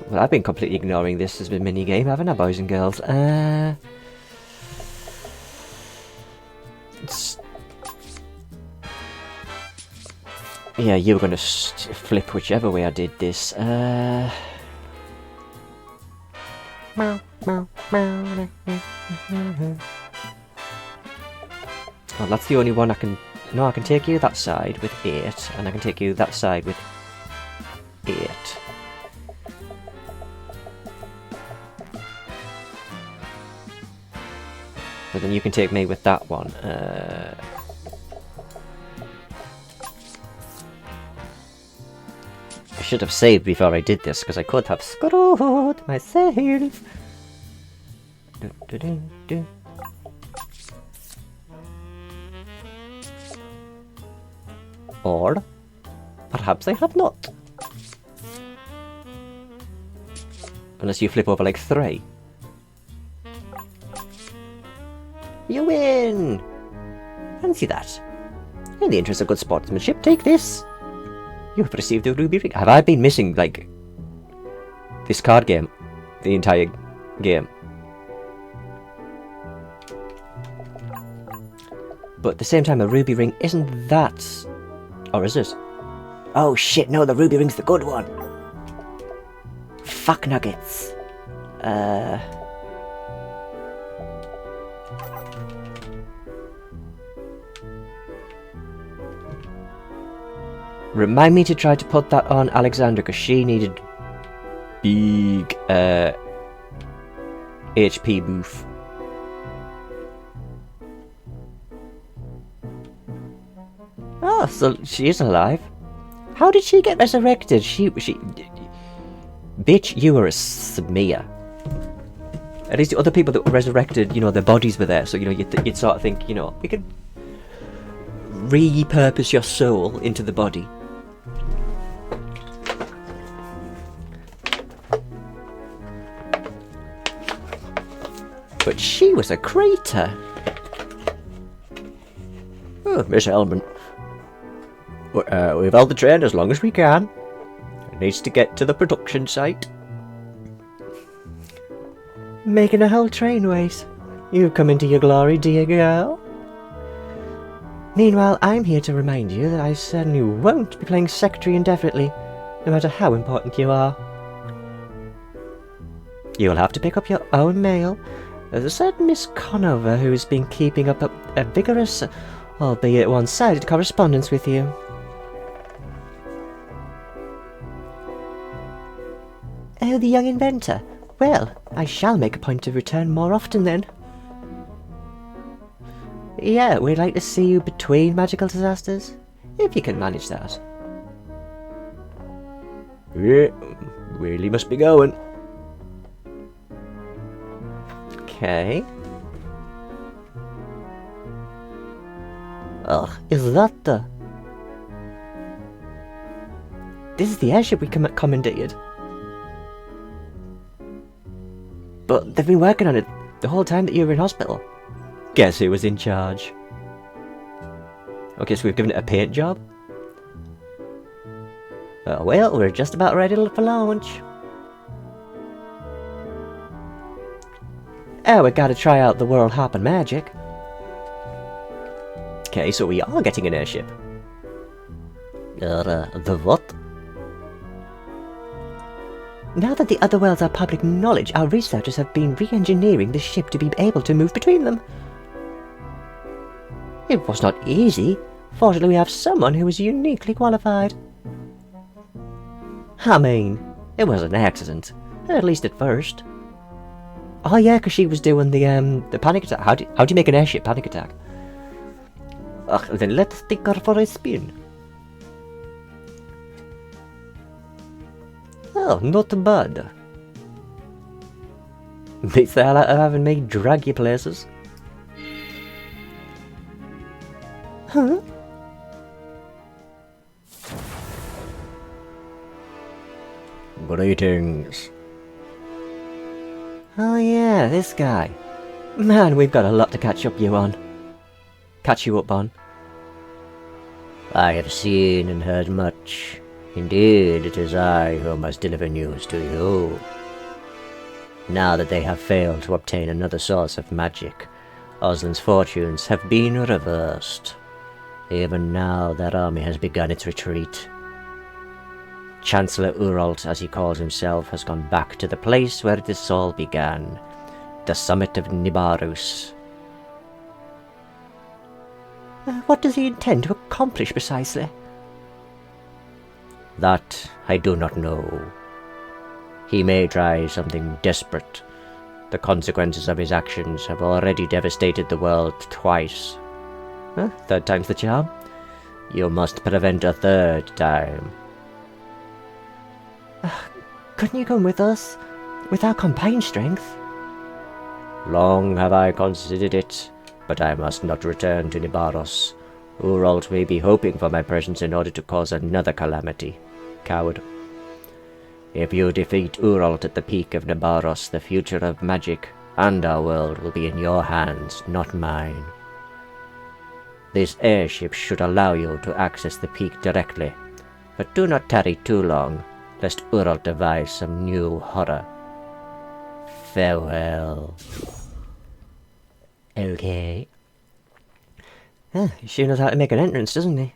Well, I've been completely ignoring this as a mini-game, haven't I, boys and girls? Yeah, you were going to flip whichever way I did this. Oh, that's the only one I can... No, I can take you that side with 8, and I can take you that side with 8. But then you can take me with that one. I should have saved before I did this, because I could have screwed myself. Or perhaps I have not. Unless you flip over like 3. You win! Fancy that. In the interest of good sportsmanship, take this. You have received a ruby ring. Have I been missing, like, this card game? The entire game? But at the same time, a ruby ring isn't that... Or is it? Oh shit, no, the ruby ring's the good one. Fuck nuggets. Remind me to try to put that on Alexandra, because she needed big HP boof. Oh, so she is alive. How did she get resurrected? She... Bitch, you were a smear. At least the other people that were resurrected, you know, their bodies were there, so, you know, you'd sort of think, you know, we could repurpose your soul into the body. But she was a crater. Oh, Miss Elman. We've held the train as long as we can. It needs to get to the production site. Making a whole train wait. You've come into your glory, dear girl. Meanwhile, I'm here to remind you that I certainly won't be playing secretary indefinitely, no matter how important you are. You'll have to pick up your own mail. There's a certain Miss Conover who has been keeping up a vigorous, albeit one-sided correspondence with you. Oh, the young inventor. Well, I shall make a point to return more often then. Yeah, we'd like to see you between magical disasters, if you can manage that. Yeah, really must be going. Okay. Ugh, is that the... This is the airship we commandeered. But they've been working on it the whole time that you were in hospital. Guess who was in charge? Okay, so we've given it a paint job. Well, we're just about ready for launch. Oh, we gotta try out the World Harp and Magic. Okay, so we are getting an airship. The what? Now that the other worlds are public knowledge, our researchers have been re-engineering the ship to be able to move between them. It was not easy. Fortunately, we have someone who is uniquely qualified. I mean, it was an accident, at least at first. Oh yeah, because she was doing the panic attack. How do you make an airship panic attack? Ugh, then let's take her for a spin. Oh, not bad. Beats the hell out of having me drag you places. Huh? Greetings. Oh yeah, this guy. Man, we've got a lot to catch you up on. I have seen and heard much. Indeed, it is I who must deliver news to you. Now that they have failed to obtain another source of magic, Oslin's fortunes have been reversed. Even now, their army has begun its retreat. Chancellor Uralt, as he calls himself, has gone back to the place where this all began, the summit of Nibarus. What does he intend to accomplish precisely? That I do not know. He may try something desperate. The consequences of his actions have already devastated the world twice. Third time's the charm. You must prevent a third time. Couldn't you come with us? With our combined strength? Long have I considered it, but I must not return to Nibaros. Uralt may be hoping for my presence in order to cause another calamity. Coward. If you defeat Uralt at the peak of Nibaros, the future of magic and our world will be in your hands, not mine. This airship should allow you to access the peak directly, but do not tarry too long, lest Uralt devise some new horror. Farewell. Okay. He sure knows how to make an entrance, doesn't he?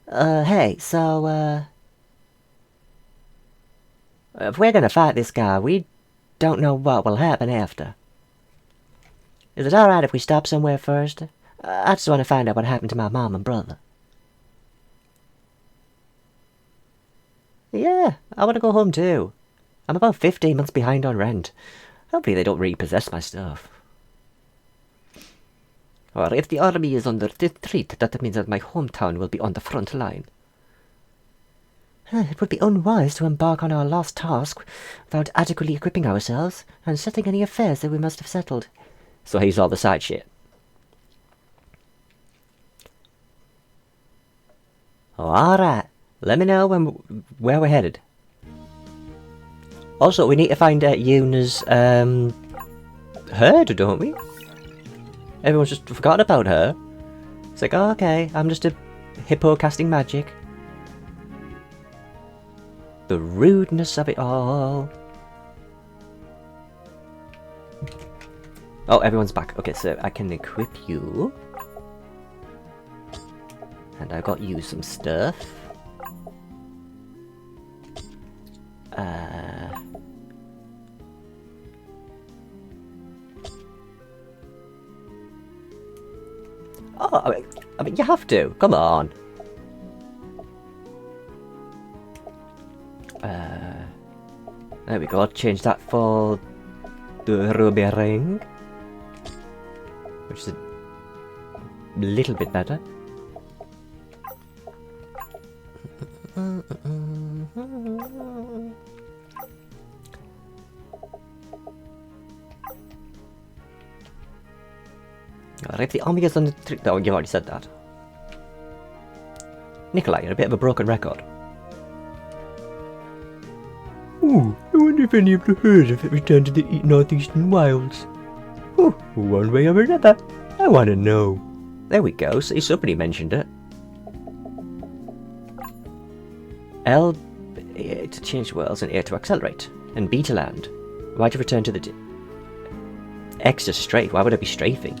Hey, so, if we're gonna fight this guy, we don't know what will happen after. Is it alright if we stop somewhere first? I just want to find out what happened to my mom and brother. Yeah, I want to go home too. I'm about 15 months behind on rent. Hopefully they don't repossess my stuff. Or if the army is under retreat, that means that my hometown will be on the front line. It would be unwise to embark on our last task without adequately equipping ourselves and settling any affairs that we must have settled. So he's all the side shit. Oh, alright. Let me know where we're headed. Also, we need to find out Yuna's herd, don't we? Everyone's just forgotten about her. It's like, oh, okay, I'm just a hippo casting magic. The rudeness of it all. Oh, everyone's back. Okay, so I can equip you. And I got you some stuff. Oh, I mean, you have to. Come on. There we go. I'll change that for the ruby ring, which is a little bit better. Rip the omegas on the... Oh, you've already said that. Nikolai, you're a bit of a broken record. Ooh, I wonder if any of the herds have returned to the northeastern wilds. Oh, one way or another. I want to know. There we go, see, somebody mentioned it. L to change worlds and A to accelerate. And B to land. Why to return to the... X to strafe. Why would I be strafing?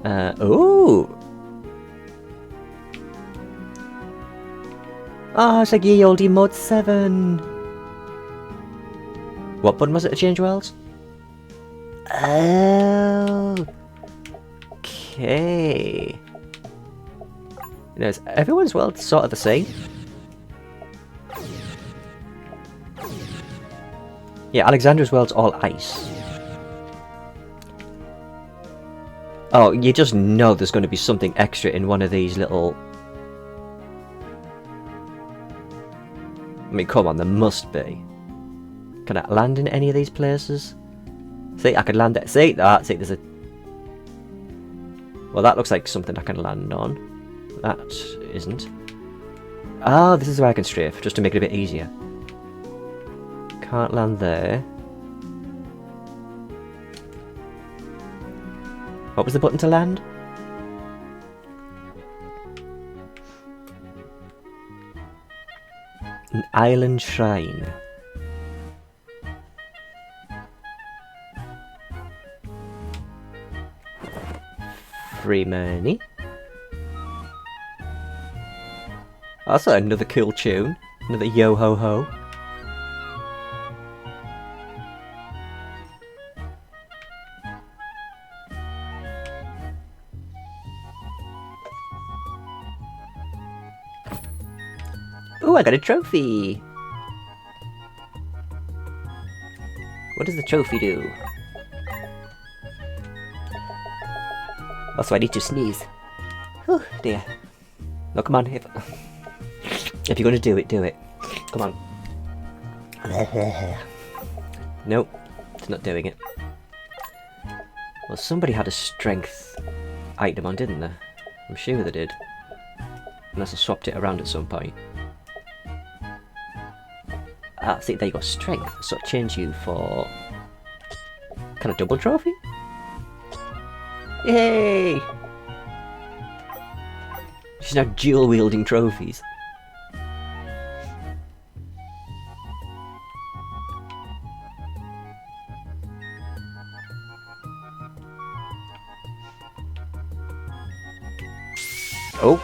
Oh! Oh, it's like ye olde mod 7. What button was it to change worlds? Oh. Okay. You know, is everyone's world sort of the same? Yeah, Alexandra's world's all ice. Oh, you just know there's going to be something extra in one of these little... I mean, come on, there must be. Can I land in any of these places? See, I could land it. See, there's a... Well, that looks like something I can land on. That isn't. Ah, this is where I can strafe, just to make it a bit easier. Can't land there. What was the button to land? An island shrine. Free money. That's another cool tune. Another yo ho ho. Oh, I got a trophy! What does the trophy do? Also, I need to sneeze. Oh, dear. No, come on. If you're going to do it, do it. Come on. Nope. It's not doing it. Well, somebody had a strength item on, didn't they? I'm sure they did. Unless I swapped it around at some point. Ah, see, there you go, strength. So change you for... Kind of double trophy? Yay! She's now dual-wielding trophies. Oh!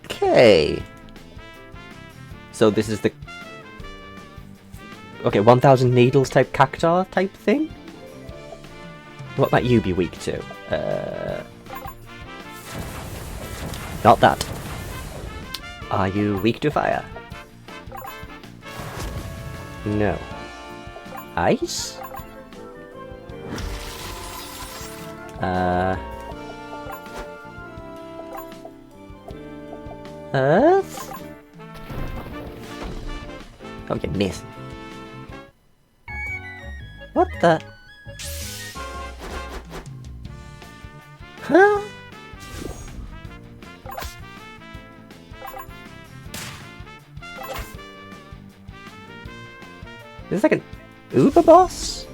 Okay. So this is the... Okay, 1000 needles type cactuar type thing? What might you be weak to? Not that. Are you weak to fire? No. Ice? Earth? Oh, you miss. What the? Huh? Is this like an Uber boss?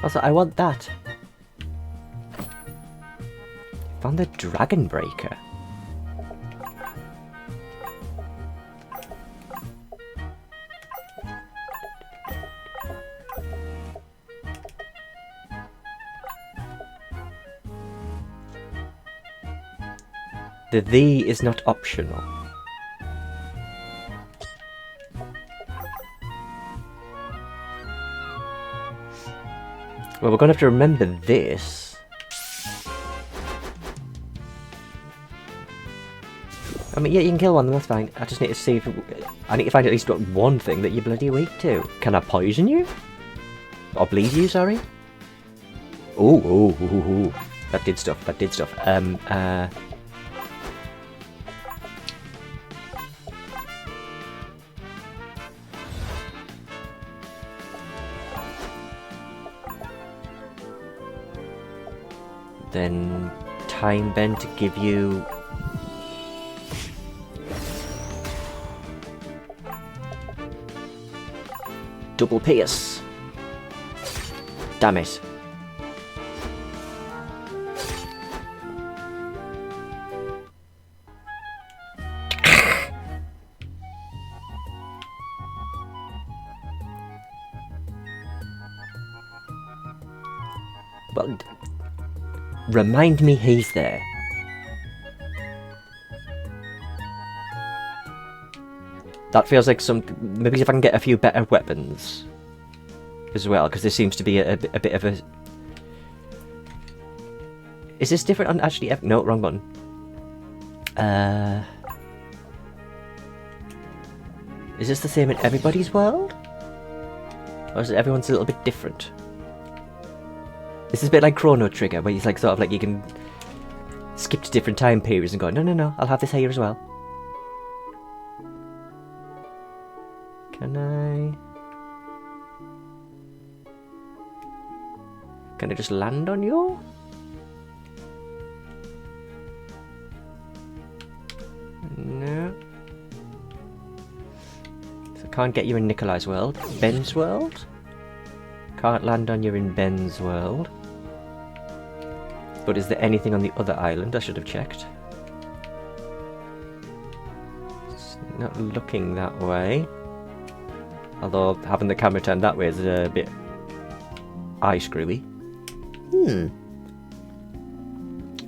Also, I want that. Found the Dragon Breaker. The "the" is not optional. Well, we're gonna have to remember this. I mean, yeah, you can kill one, that's fine. I just need to see if... I need to find at least one thing that you're bloody weak to. Can I poison you? Or bleed you, sorry? Ooh, ooh, ooh, ooh. That did stuff, that did stuff. Then time bend to give you... double pierce. Damn it. Well, remind me he's there. That feels like some... maybe if I can get a few better weapons as well, because there seems to be a bit of a... Is this different on actually... no, wrong button. Is this the same in everybody's world? Or is it everyone's a little bit different? This is a bit like Chrono Trigger, where he's like sort of like you can skip to different time periods and go, no, no, no, I'll have this here as well. Can I just land on you? No. So can't get you in Nikolai's world. Ben's world? Can't land on you in Ben's world. But is there anything on the other island? I should have checked. It's not looking that way. Although having the camera turned that way is a bit eye screwy.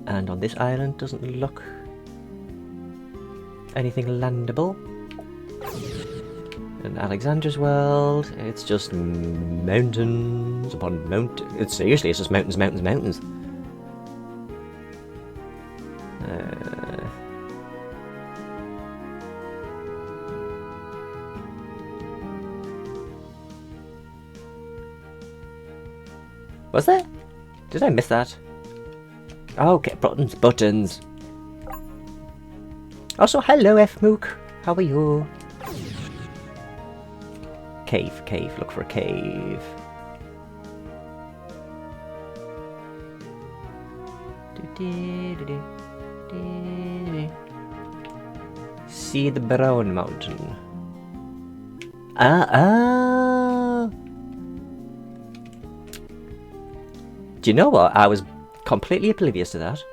And on this island doesn't look anything landable. In Alexandra's world, it's just mountains upon mountains. Seriously, it's just mountains, mountains, mountains. Was there? Did I miss that? Oh, okay, buttons, buttons. Also, hello, F-Mook. How are you? Cave, cave, look for a cave. See the brown mountain. Do you know what? I was completely oblivious to that.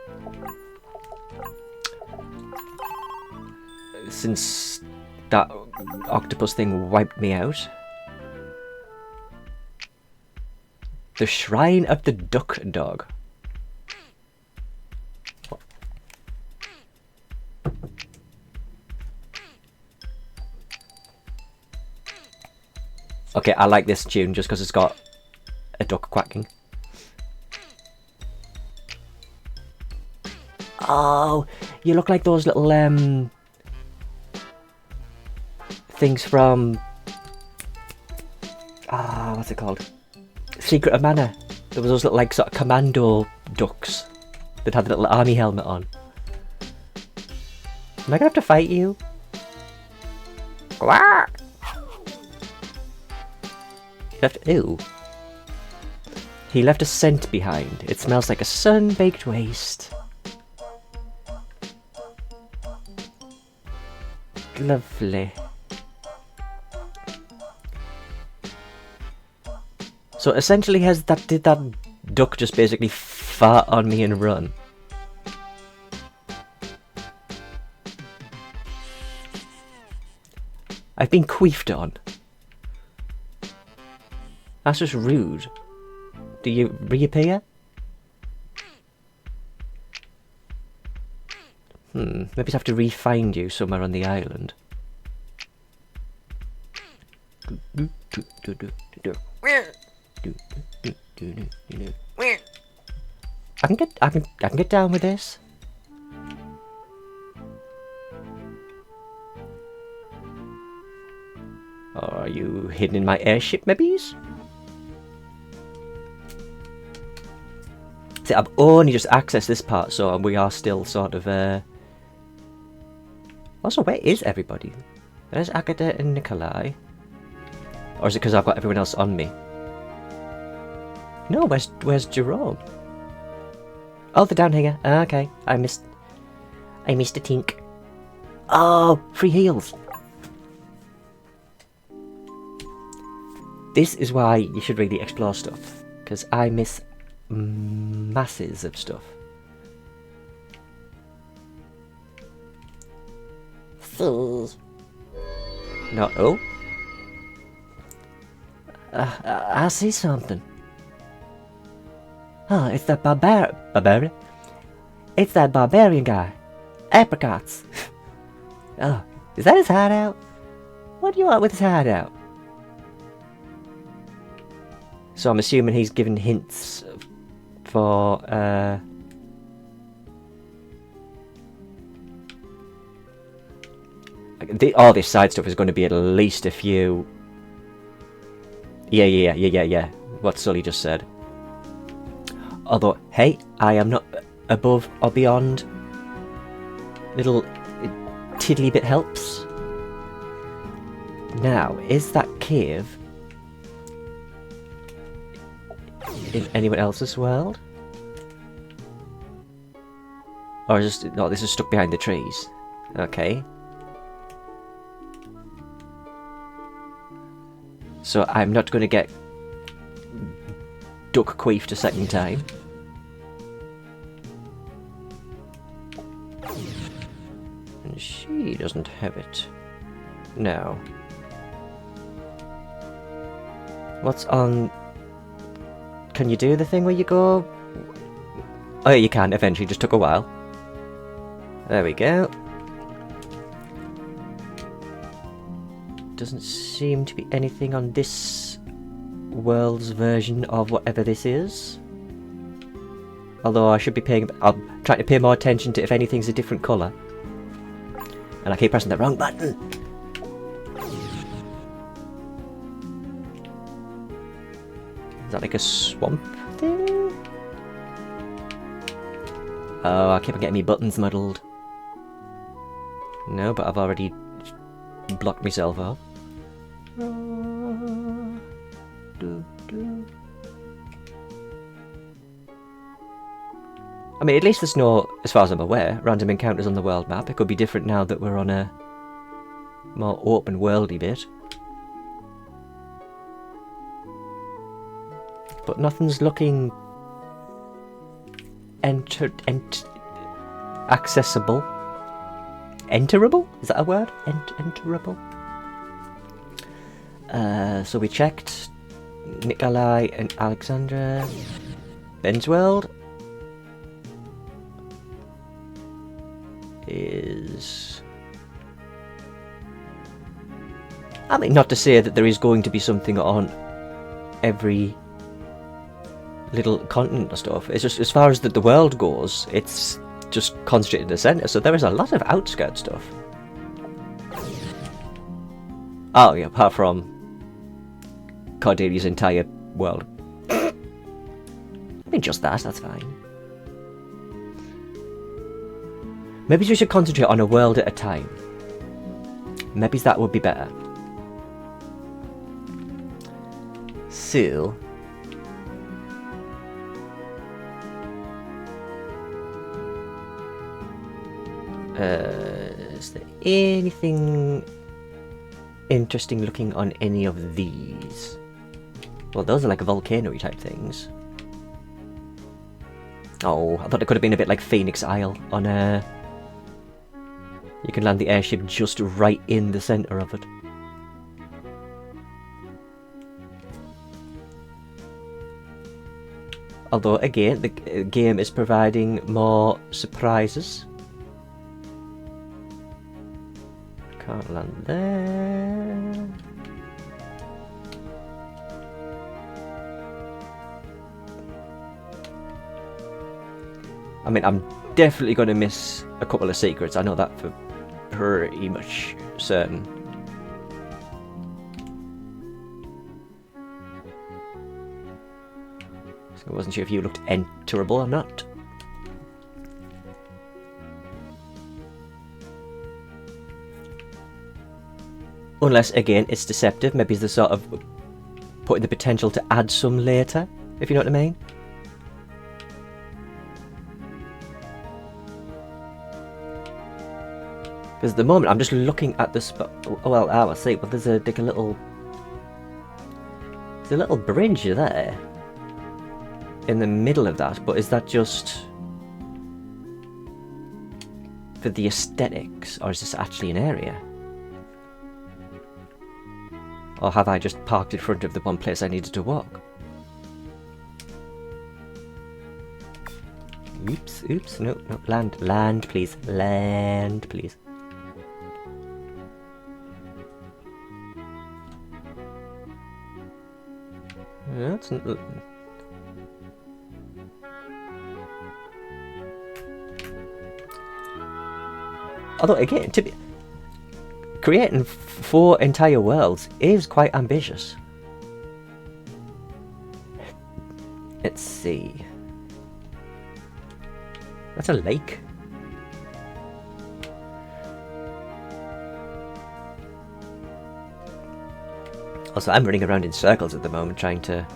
Since that octopus thing wiped me out. The Shrine of the Duck Dog. Okay, I like this tune just because it's got a duck quacking. Oh, you look like those little things from what's it called? Secret of Mana. There was those little like sort of commando ducks that had the little army helmet on. Am I gonna have to fight you? Ew. He left a scent behind. It smells like a sun-baked waste. Lovely. So essentially, did that duck just basically fart on me and run? I've been queefed on. That's just rude. Do you reappear? Maybe I have to re-find you somewhere on the island. I can get down with this. Are you hidden in my airship, maybes? See, I've only just accessed this part, so we are still sort of Also, where is everybody? Where's Agata and Nikolai? Or is it because I've got everyone else on me? No, where's Jerome? Oh, they're down here. Okay, I missed a tink. Oh, free heals. This is why you should really explore stuff, because I miss masses of stuff. No, oh. I see something. Oh, it's that barbarian. It's that barbarian guy. Apricots. Oh, is that his hideout? What do you want with his hideout? So I'm assuming he's given hints for all this side stuff is going to be at least a few. Yeah. What Sully just said. Although, hey, I am not above or beyond. Little tiddly bit helps. Now, is that cave in anyone else's world? Or is this... No, this is stuck behind the trees. Okay. So I'm not going to get duck queefed a second time. And she doesn't have it. No. What's on... Can you do the thing where you go... Oh, yeah, you can, eventually. Just took a while. There we go. Doesn't seem to be anything on this world's version of whatever this is. Although I should be paying... I'm trying to pay more attention to if anything's a different colour. And I keep pressing the wrong button. Is that like a swamp thing? Oh, I keep on getting me buttons muddled. No, but I've already blocked myself off. I mean, at least there's no, as far as I'm aware, random encounters on the world map. It could be different now that we're on a more open worldy bit. But nothing's looking accessible. Enterable? Is that a word? Enterable? So we checked Nikolai and Alexandra. Ben's world is... I mean, not to say that there is going to be something on every little continent or stuff. It's just, as far as the world goes, it's just concentrated in the centre, so there is a lot of outskirt stuff. Oh yeah, apart from Cordelia's entire world. I mean, just that's fine. Maybe we should concentrate on a world at a time. Maybe that would be better. So... is there anything interesting looking on any of these? Well, those are like volcano-y type things. Oh, I thought it could have been a bit like Phoenix Isle on a... You can land the airship just right in the centre of it. Although, again, the game is providing more surprises. Can't land there. I mean, I'm definitely going to miss a couple of secrets. I know that for pretty much certain. So I wasn't sure if you looked enterable or not. Unless, again, it's deceptive. Maybe it's the sort of putting the potential to add some later, if you know what I mean. Because at the moment I'm just looking at the spot. Oh well, I see. But there's a little bridge there in the middle of that. But is that just for the aesthetics, or is this actually an area? Or have I just parked in front of the one place I needed to walk? Oops, no, land, please, land, please. That's not... Although, again, to be... creating 4 entire worlds is quite ambitious. Let's see. That's a lake. Also, I'm running around in circles at the moment trying to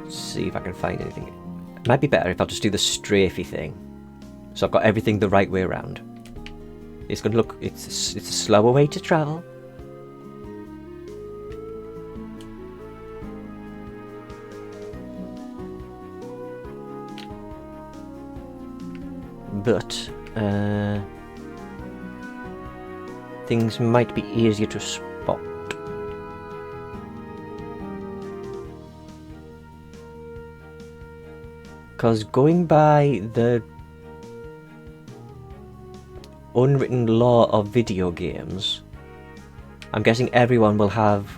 see if I can find anything. It might be better if I'll just do the strafey thing. So I've got everything the right way around. It's going to look... It's a slower way to travel. But, things might be easier to spot. Because going by the unwritten law of video games, I'm guessing everyone will have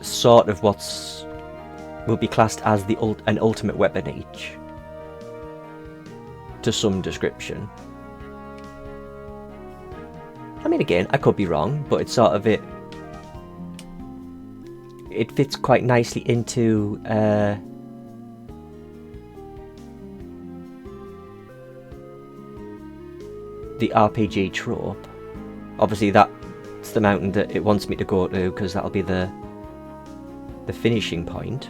sort of will be classed as an ultimate weapon each, to some description. I mean, again, I could be wrong, but it's sort of it fits quite nicely into the RPG trope. Obviously that's the mountain that it wants me to go to, because that'll be the finishing point.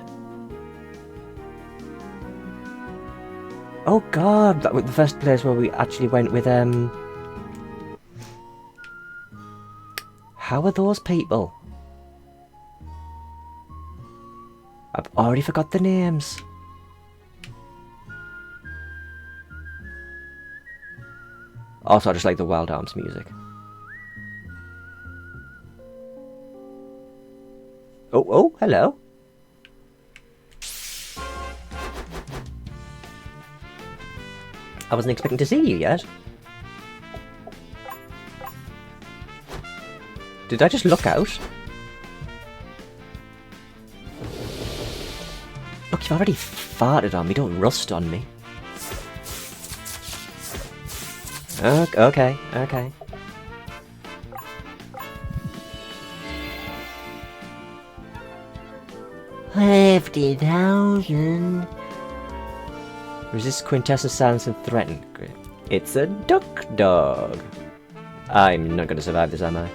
Oh god, that was the first place where we actually went with how are those people? I've already forgot the names. Also, I just like the Wild Arms music. Oh, hello. I wasn't expecting to see you yet. Did I just look out? Look, you've already farted on me, don't rust on me. Okay. 50,000. Resist quintessence silence and threaten. Great. It's a duck dog. I'm not going to survive this, am I?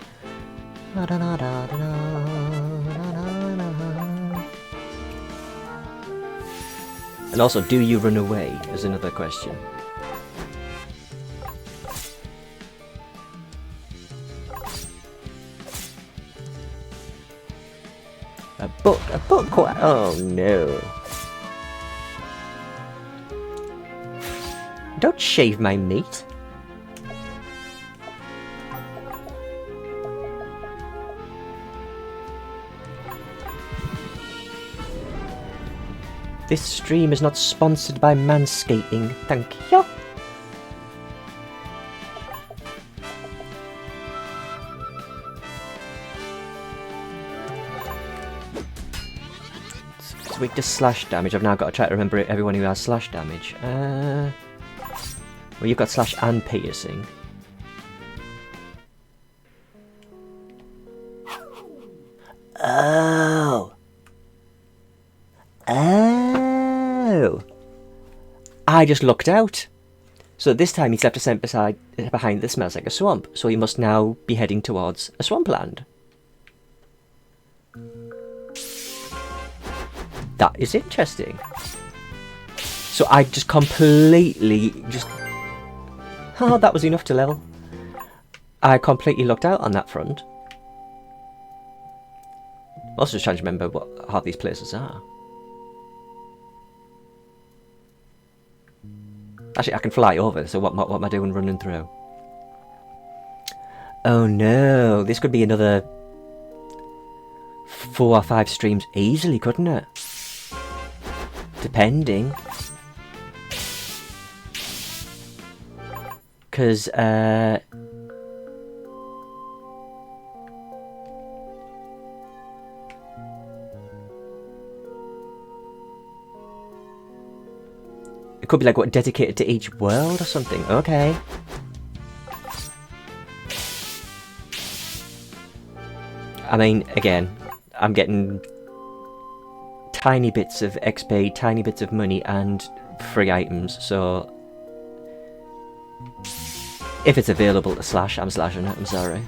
And also, do you run away? Is another question. A book, oh no. Don't shave my meat. This stream is not sponsored by manscaping, thank you. It's weak to slash damage. I've now got to try to remember everyone who has slash damage. Well, you've got slash and piercing. Oh. I just looked out. So this time he's left a scent behind that smells like a swamp. So he must now be heading towards a swampland. That is interesting. So I just completely Oh, that was enough to level. I completely looked out on that front. Also just trying to remember what half these places are. Actually, I can fly over, so what am I doing running through? Oh no, this could be another 4 or 5 streams easily, couldn't it? Depending. Because, it could be like, what, dedicated to each world or something? Okay. I mean, again, I'm getting tiny bits of XP, tiny bits of money, and free items, so if it's available to slash, I'm slashing it, I'm sorry.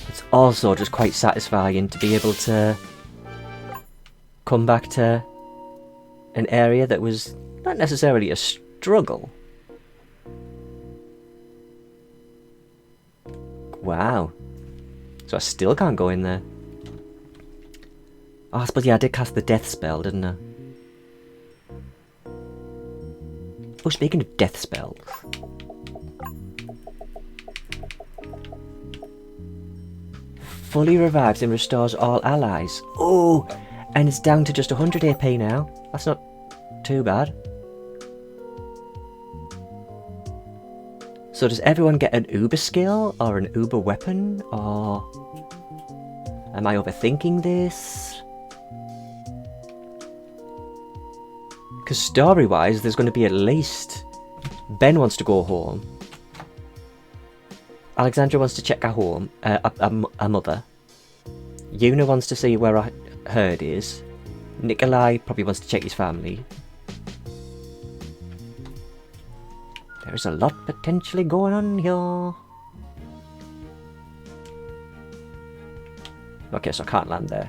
It's also just quite satisfying to be able to come back to an area that was not necessarily a struggle. Wow. So I still can't go in there. Oh, I suppose, yeah, I did cast the death spell, didn't I? Oh, speaking of death spells. Fully revives and restores all allies. Oh, and it's down to just 100 AP now. That's not too bad. So does everyone get an uber skill or an uber weapon, or am I overthinking this? Because story-wise, there's going to be at least... Ben wants to go home. Alexandra wants to check her home, her mother. Yuna wants to see where her herd is. Nikolai probably wants to check his family. There's a lot potentially going on here. Okay, so I can't land there.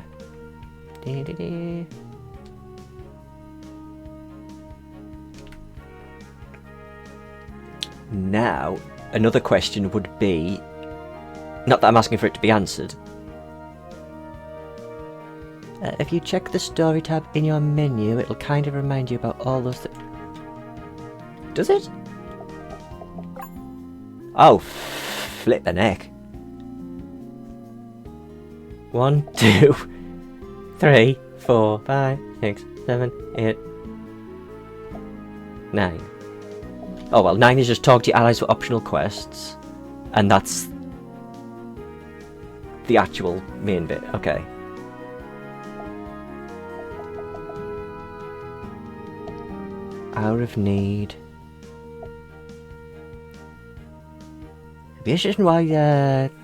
Now, another question would be... Not that I'm asking for it to be answered. If you check the story tab in your menu, it'll kind of remind you about all those things. Does it? Oh, flip the neck. 1, 2, 3, 4, 5, 6, 7, 8, 9. Oh well, 9 is just talk to your allies for optional quests. And that's the actual main bit, okay. Hour of Need. This isn't why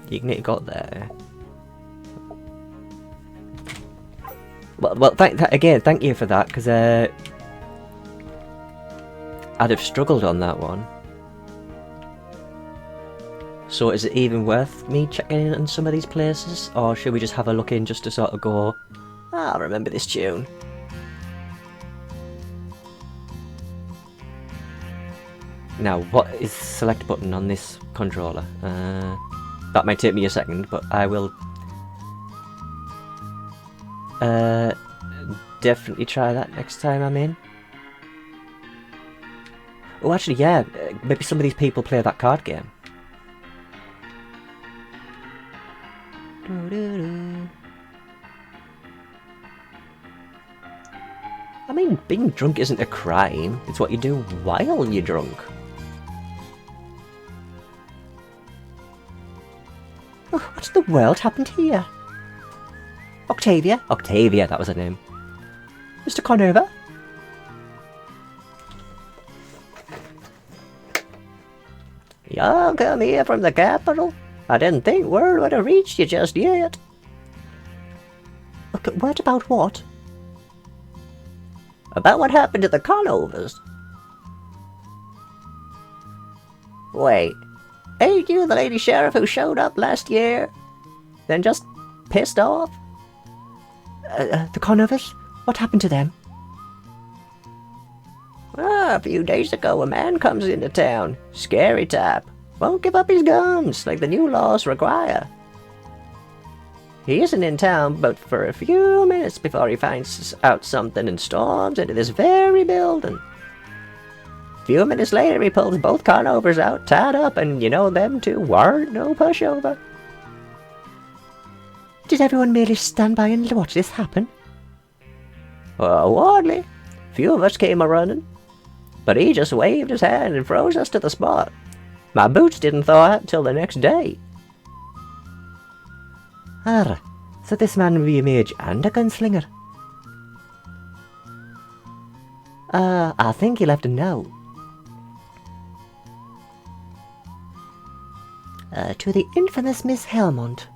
Ignite got there. Well, thank you for that, because I'd have struggled on that one. So is it even worth me checking in on some of these places, or should we just have a look in just to sort of go, I'll remember this tune? Now, what is the select button on this controller? That might take me a second, but I will definitely try that next time I'm in. Oh, actually, yeah, maybe some of these people play that card game. I mean, being drunk isn't a crime, it's what you do while you're drunk. Oh, what the world happened here? Octavia? Octavia, that was her name. Mr. Conover? Y'all come here from the capital? I didn't think word would have reached you just yet. Okay, word about what? About what happened to the Conovers. Wait, ain't you the lady sheriff who showed up last year? Then just pissed off? The Conovers? What happened to them? A few days ago a man comes into town. Scary type. Won't give up his guns like the new laws require. He isn't in town but for a few minutes before he finds out something and storms into this very building. A few minutes later he pulls both carnovers out, tied up, and you know them two weren't no pushover. Did everyone merely stand by and watch this happen? Hardly. Few of us came a-running. But he just waved his hand and froze us to the spot. My boots didn't thaw out till the next day. Ah, so this man will be a mage and a gunslinger. I think he left a note. To the infamous Miss Helmont.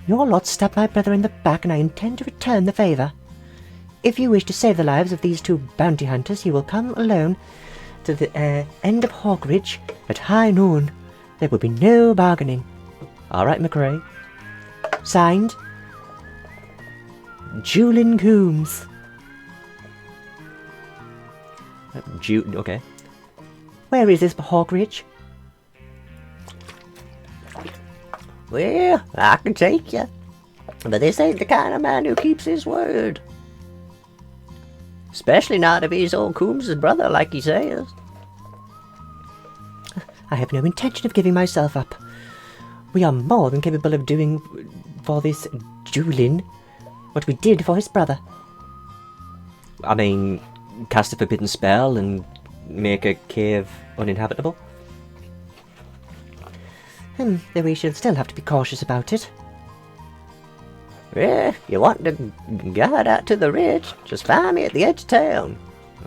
Your lot stabbed my brother in the back and I intend to return the favour. If you wish to save the lives of these two bounty hunters, you will come alone to the end of Hawkridge at high noon. There will be no bargaining. All right, McRae. Signed, Julian Coombs. Okay. Where is this Hawkridge? Well, I can take you. But this ain't the kind of man who keeps his word. Especially not if he's old Coombs' brother, like he says. I have no intention of giving myself up. We are more than capable of doing for this Julian what we did for his brother. I mean, cast a forbidden spell and make a cave uninhabitable? Though we should still have to be cautious about it. Yeah, you want to guide out to the ridge, just find me at the edge of town.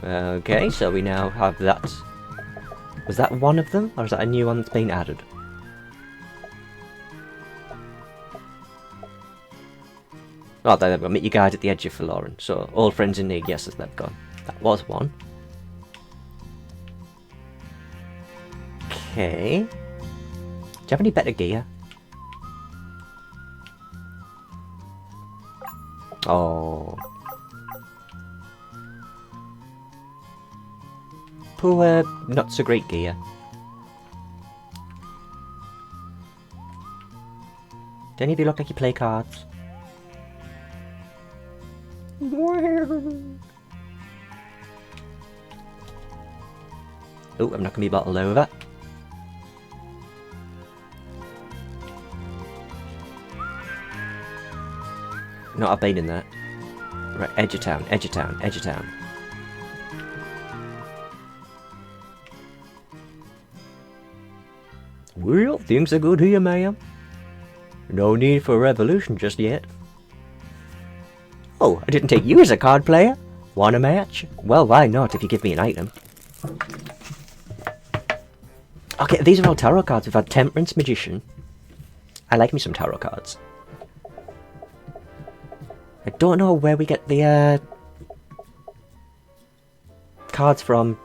Okay, so we now have that. Was that one of them, or is that a new one that's been added? Oh, there we go. Meet you guys at the edge of Forlorn. So, all friends in need, yes, they've gone. That was one. Okay. Do you have any better gear? Oh. Poor, not so great gear. Do any of you look like you play cards? Oh, I'm not going to be bottled over. No, I've been in that. Right, edge of town, edge of town, edge of town. Well, things are good here, ma'am. No need for a revolution just yet. Oh, I didn't take you as a card player. Want a match? Well, why not if you give me an item? Okay, these are all tarot cards. We've had Temperance, Magician. I like me some tarot cards. I don't know where we get the cards from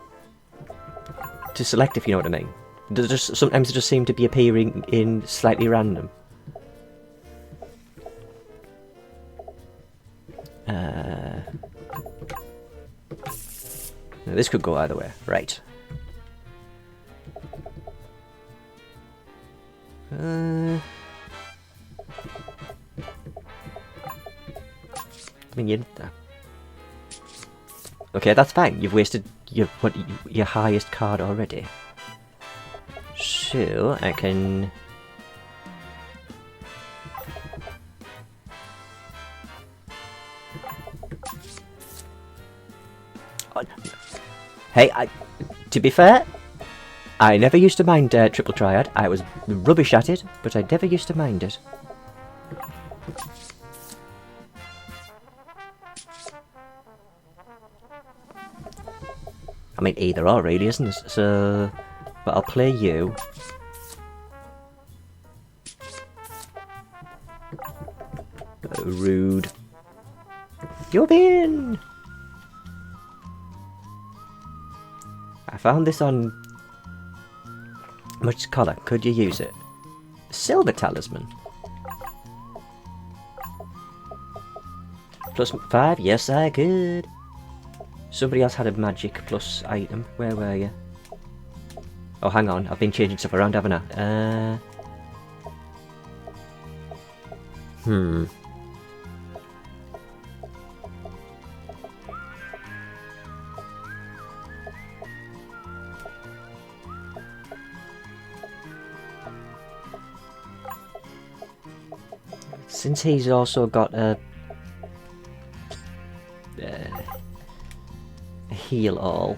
to select, if you know what I mean. Sometimes they just seem to be appearing in slightly random. Now this could go either way. Right. I mean, okay, that's fine. You've wasted your highest card already. So I can. Hey, to be fair, I never used to mind Triple Triad. I was rubbish at it, but I never used to mind it. I mean, either or, really, isn't it? So, but I'll play you. Rude. You're in. I found this on. Which colour? Could you use it? Silver Talisman. plus 5? Yes, I could. Somebody else had a magic plus item. Where were you? Oh, hang on. I've been changing stuff around, haven't I? Since he's also got a heal all.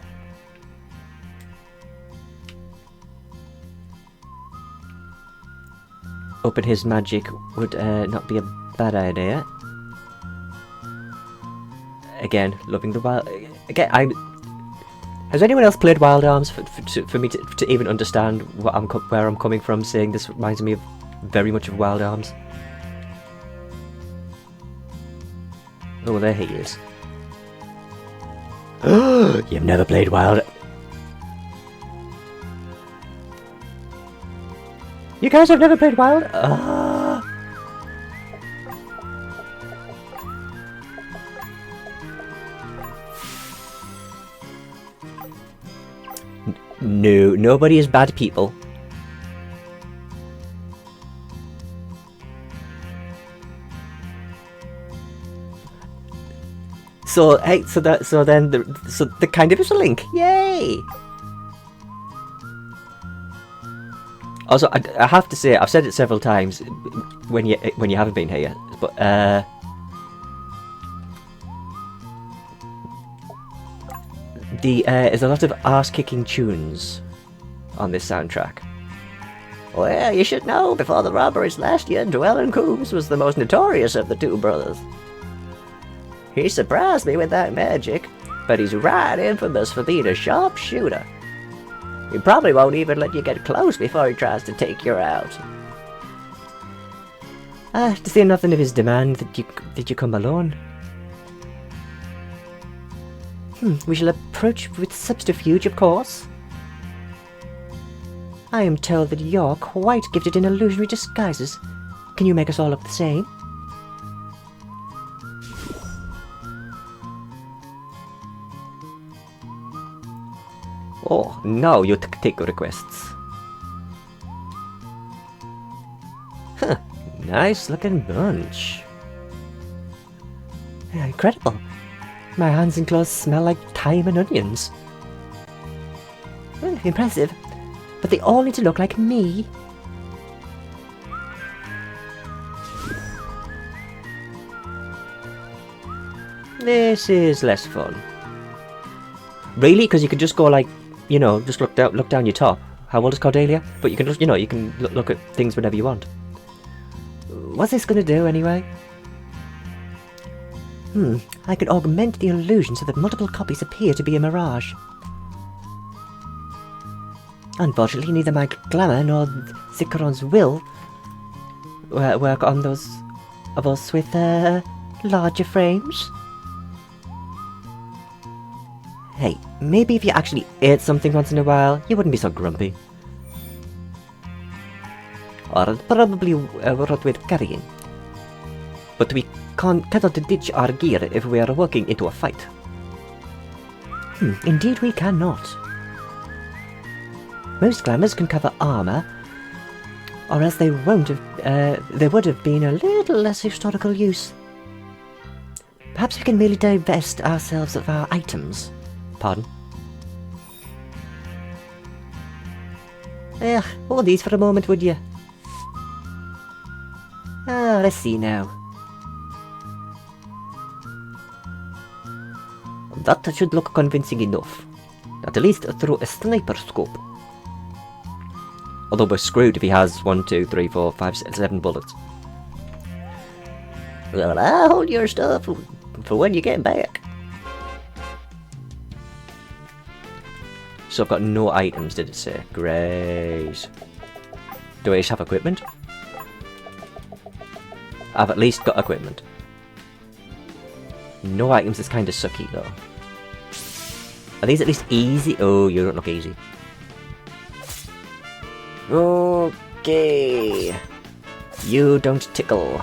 Open his magic would not be a bad idea. Again, loving the wild. Again, has anyone else played Wild Arms for me to even understand what where I'm coming from? Saying this reminds me of very much of Wild Arms. Oh, there he is. You've never played Wild. You guys have never played Wild? No, nobody is bad people. So hey, so the kind of is a link. Yay! Also, I have to say, I've said it several times when you haven't been here, but there's a lot of ass-kicking tunes on this soundtrack. Well, you should know, before the robberies last year, Dwellin Coombs was the most notorious of the two brothers. He surprised me with that magic, but he's right infamous for being a sharpshooter. He probably won't even let you get close before he tries to take you out. To say nothing of his demand that you come alone. We shall approach with subterfuge, of course. I am told that you're quite gifted in illusionary disguises. Can you make us all look the same? Oh, now you take requests. Huh, nice looking bunch. Incredible. My hands and claws smell like thyme and onions. Well, impressive. But they all need to look like me. This is less fun. Really? Because you could just go like, you know, just look down your top. How old is Cordelia? But you can just, you know, you can look at things whenever you want. What's this gonna do anyway? I could augment the illusion so that multiple copies appear to be a mirage. Unfortunately, neither my glamour nor Zikaron's will work on those of us with larger frames. Hey, maybe if you actually ate something once in a while, you wouldn't be so grumpy. Or probably what with carrying. But we cannot ditch our gear if we are walking into a fight. Indeed we cannot. Most glamours can cover armour, or else they would have been a little less historical use. Perhaps we can merely divest ourselves of our items. Pardon? Hold these for a moment, would you? Let's see now. That should look convincing enough. At least through a sniper scope. Although we're screwed if he has 1, 2, 3, 4, 5, 6, 7 bullets. Well, I'll hold your stuff for when you get back. So I've got no items, did it say? Great. Do I just have equipment? I've at least got equipment. No items is kind of sucky though. Are these at least easy? Oh, you don't look easy. Okay. You don't tickle.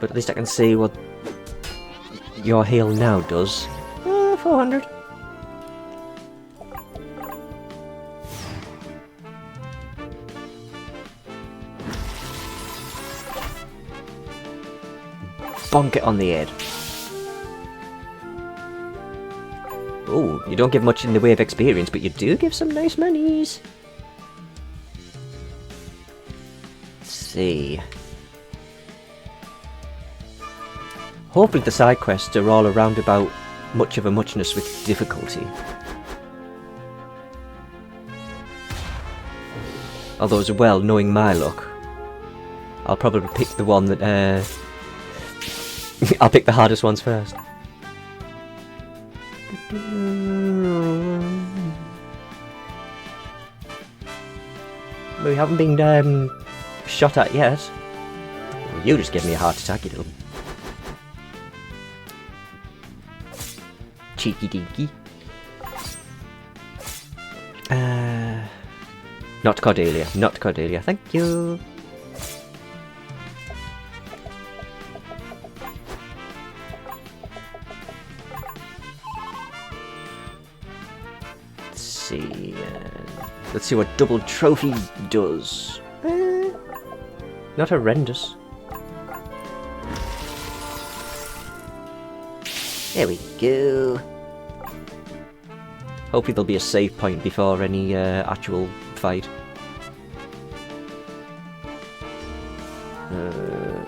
But at least I can see what your heal now does. 400. Bonk it on the head. Oh, you don't give much in the way of experience, but you do give some nice monies. Let's see. Hopefully the side quests are all around about much of a muchness with difficulty. Although as well, knowing my luck, I'll probably pick the one that, I'll pick the hardest ones first. We haven't been shot at yet. Well, you just gave me a heart attack, you little cheeky deaky. Not Cordelia, not Cordelia, thank you. Let's see what double trophy does. Not horrendous. There we go. Hopefully there'll be a save point before any actual fight.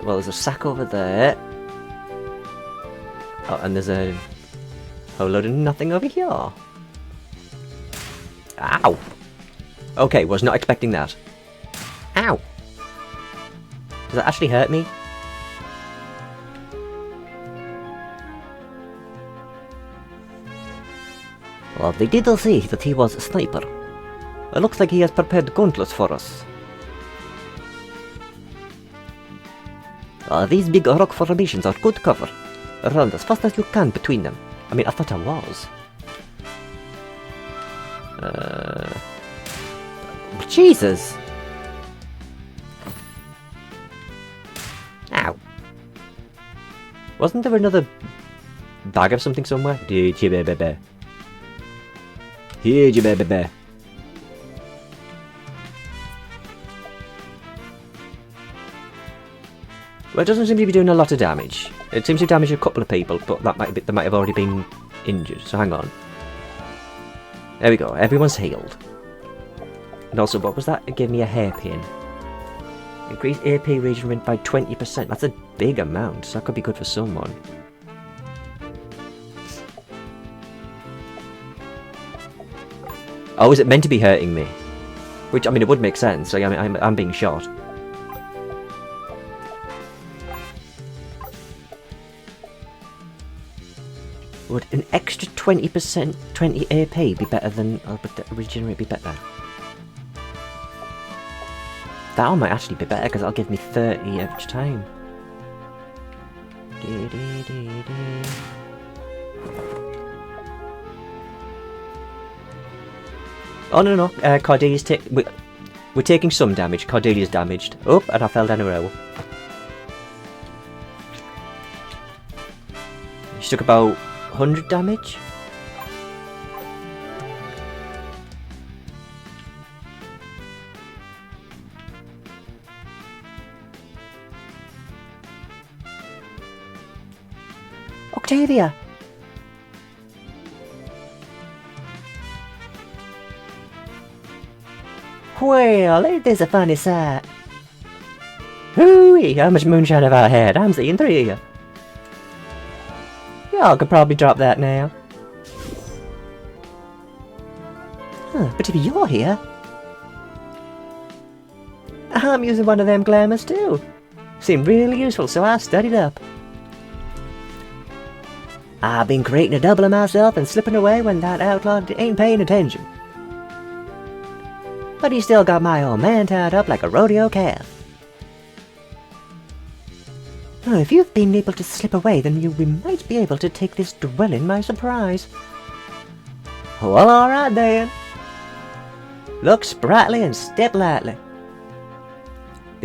Well, there's a sack over there. Oh, and there's a whole load of nothing over here. Ow! Okay, was not expecting that. Ow! Does that actually hurt me? Well, they did say that he was a sniper. It looks like he has prepared gauntlets for us. These big rock formations are good cover. Run as fast as you can between them. I mean, I thought I was. Jesus! Ow. Wasn't there another bag of something somewhere? Did you baby? Here you baby. Well, it doesn't seem to be doing a lot of damage. It seems to damage a couple of people, but that they might have already been injured, so hang on. There we go, everyone's healed. And also, what was that? It gave me a hairpin. Increase AP region rate by 20%. That's a big amount, so that could be good for someone. Oh, is it meant to be hurting me? Which, I mean, it would make sense. So, I mean, I'm being shot. Would an extra 20%, 20 AP be better than... Oh, but the regenerate be better? That one might actually be better, because that'll give me 30 each time. Oh, no. Cordelia's we're taking some damage. Cordelia's damaged. Oh, and I fell down a row. She took about 100 damage. Octavia! Well, ain't this a funny sight? Hooey! How much moonshine have I had? I'm seeing 3 of you. Y'all could probably drop that now. Huh, but if you're here... I'm using one of them glamours too. Seemed really useful, so I studied up. I've been creating a double of myself and slipping away when that outlaw ain't paying attention. But he still got my old man tied up like a rodeo calf. Oh, if you've been able to slip away, then we might be able to take this dwelling by surprise. Well, alright then. Look sprightly and step lightly.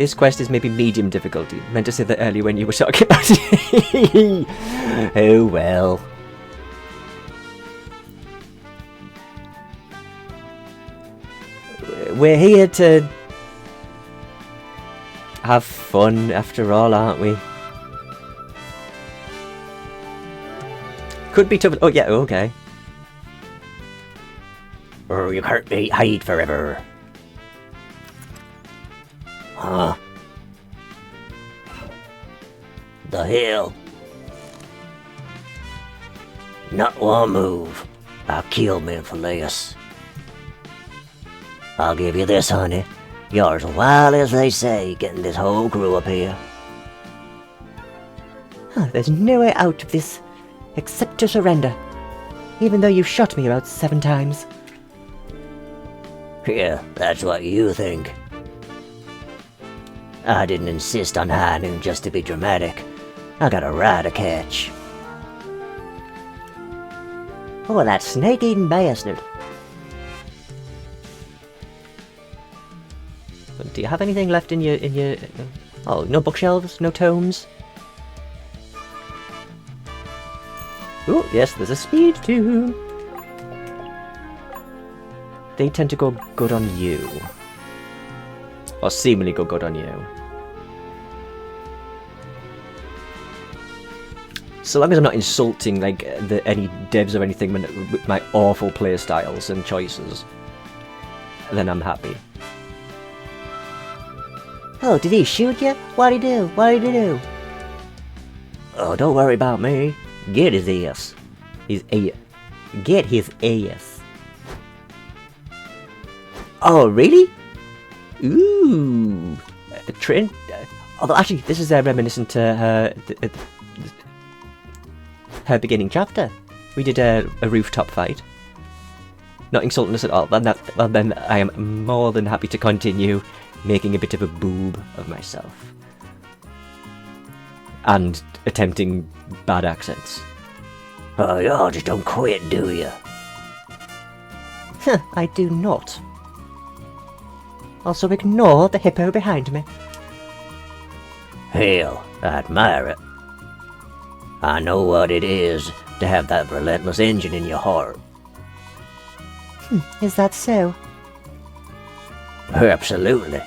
This quest is maybe medium difficulty. Meant to say that earlier when you were talking about it. Oh well. We're here to have fun after all, aren't we? Could be tough. Oh yeah, okay. Or you can't hide forever. Huh? The hell? Not one move. I'll kill men for less. I'll give you this, honey. You're as wild as they say, getting this whole crew up here. There's no way out of this except to surrender, even though you've shot me about 7 times. Yeah, that's what you think. I didn't insist on high noon just to be dramatic. I got a ride to catch. Oh, that snake-eating bastard. Do you have anything left in your oh, no bookshelves, no tomes? Oh, yes, there's a speed tome. They tend to go good on you. Or seemingly go good on you. So long as I'm not insulting like any devs or anything with my awful playstyles and choices, then I'm happy. Oh, did he shoot you? What'd he do? What'd he do? Oh, don't worry about me. Get his ass. Get his ass. Oh, really? Ooh. Trent. Although actually, this is reminiscent to her beginning chapter. We did a rooftop fight. Not insulting us at all. Then I am more than happy to continue making a bit of a boob of myself. And attempting bad accents. Oh, y'all just don't quit, do ya? I do not. Also ignore the hippo behind me. Hell, I admire it. I know what it is to have that relentless engine in your heart. Is that so? Absolutely.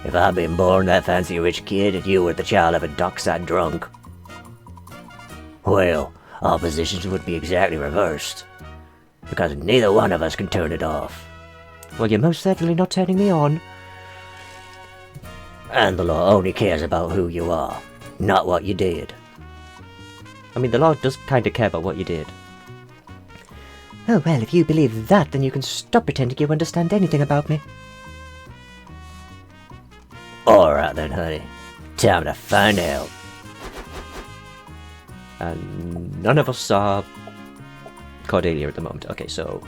If I'd been born that fancy rich kid and you were the child of a dockside drunk, well, our positions would be exactly reversed. Because neither one of us can turn it off. Well, you're most certainly not turning me on. And the law only cares about who you are, not what you did. I mean, the law does kind of care about what you did. Oh, well, if you believe that, then you can stop pretending you understand anything about me. Alright then, honey. Time to find out. And none of us saw Cordelia at the moment. Okay, so...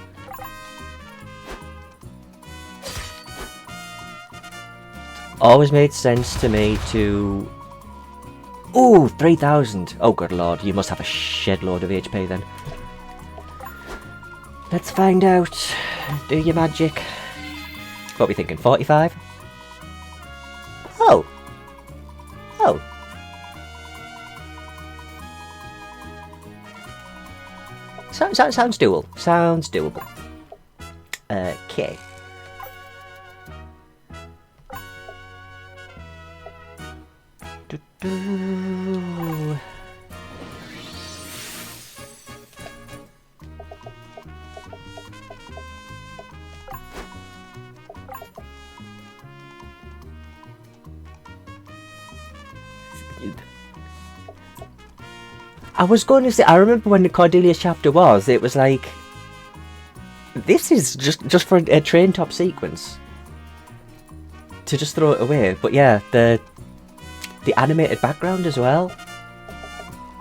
Always made sense to me to... Ooh, 3,000! Oh, good lord, you must have a shed load of HP then. Let's find out. Do your magic. What are we thinking, 45? Oh! Oh! Sounds doable. Sounds doable. Okay. I was going to say, I remember when the Cordelia's chapter was, it was like, this is just for a train top sequence. To just throw it away. But yeah, the animated background as well.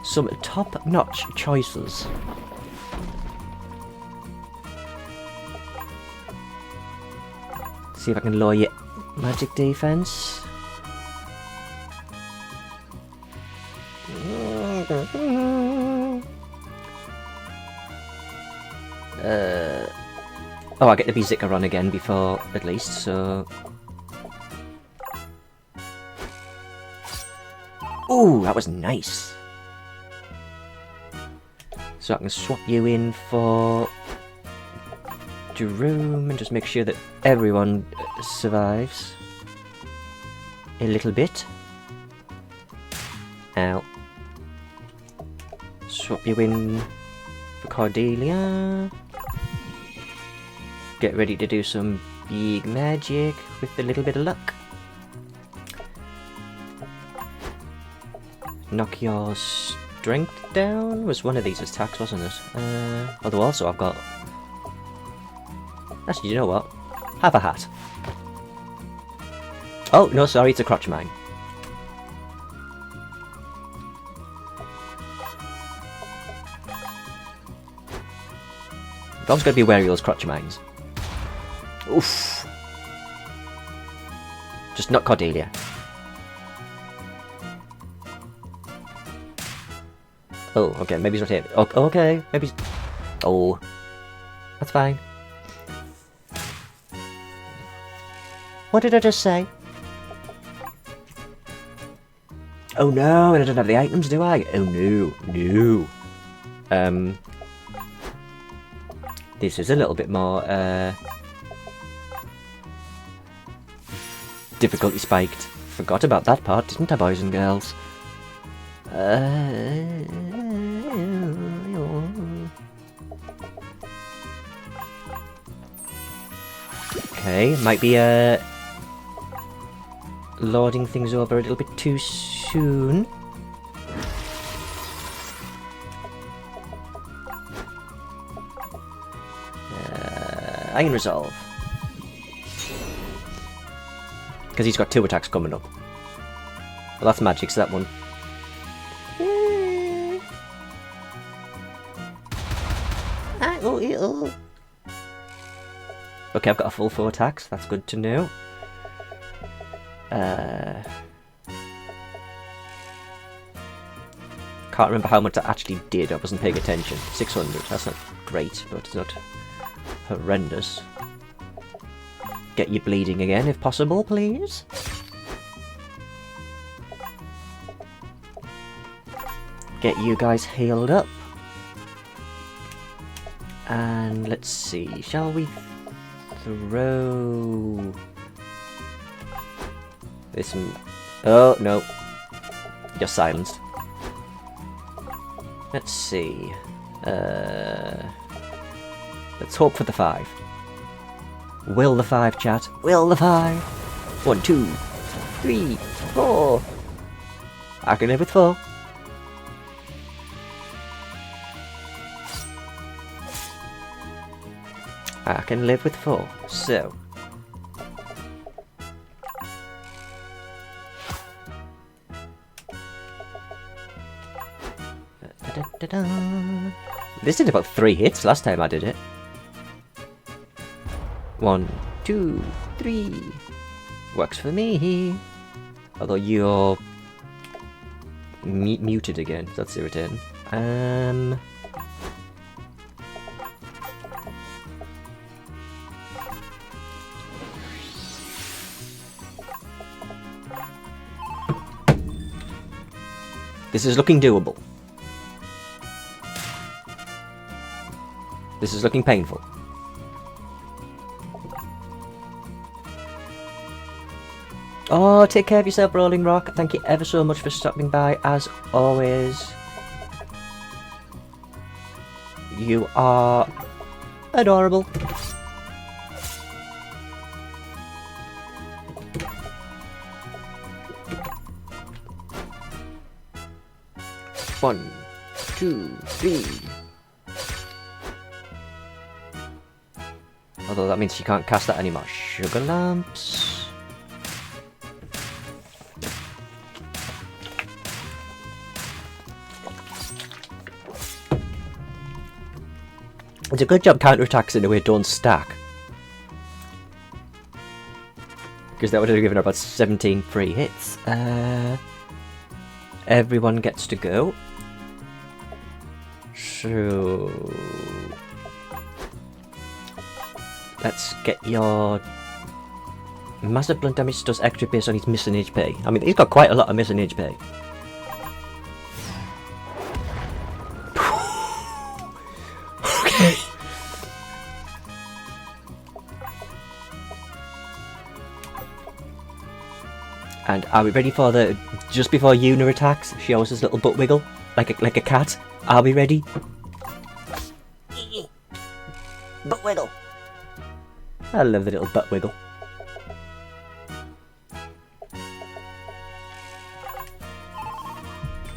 Some top-notch choices. See if I can lower your magic defense. Oh, I get the music on again before, at least, so... Ooh, that was nice. So I can swap you in for Jerome and just make sure that everyone survives a little bit. Ow. Swap you in for Cordelia. Get ready to do some big magic with a little bit of luck. Knock your strength down was one of these attacks, wasn't it? Although also I've got... Actually, you know what? Have a hat. Oh, no, sorry, it's a crotch mine. I've always got to be wary of those crotch mines. Oof. Just not Cordelia. Oh, okay, maybe he's not here. Oh, okay, maybe he's... Oh. That's fine. What did I just say? Oh no, and I don't have the items, do I? Oh no, no. This is a little bit more, difficulty spiked. Forgot about that part, didn't I, boys and girls? Okay, might be, lording things over a little bit too soon. I can resolve. Because he's got 2 attacks coming up. Well, that's magic, so that one. Okay, I've got a full 4 attacks, that's good to know. Can't remember how much that actually did, I wasn't paying attention. 600, that's not great, but it's not horrendous. Get you bleeding again, if possible, please. Get you guys healed up. And let's see, shall we throw this? Oh no, you're silenced. Let's see. Let's hope for the 5. Will the 5, chat? Will the 5? 1, 2, 3, 4. I can live with 4. I can live with 4. So. This did about 3 hits last time I did it. 1, 2, 3. Works for me. Although you're muted again. That's irritating. This is looking doable. This is looking painful. Oh, take care of yourself, Rolling Rock. Thank you ever so much for stopping by, as always. You are adorable. One, 2, 3. Although that means she can't cast that anymore. Sugar lamps. It's a good job counterattacks in a way don't stack. Because that would have given her about 17 free hits. Everyone gets to go. So let's get your massive blunt damage does extra based on his missing HP. I mean, he's got quite a lot of missing HP. And are we ready for the... Just before Una attacks, she always does a little butt wiggle, like a cat. Are we ready? Butt wiggle. I love the little butt wiggle.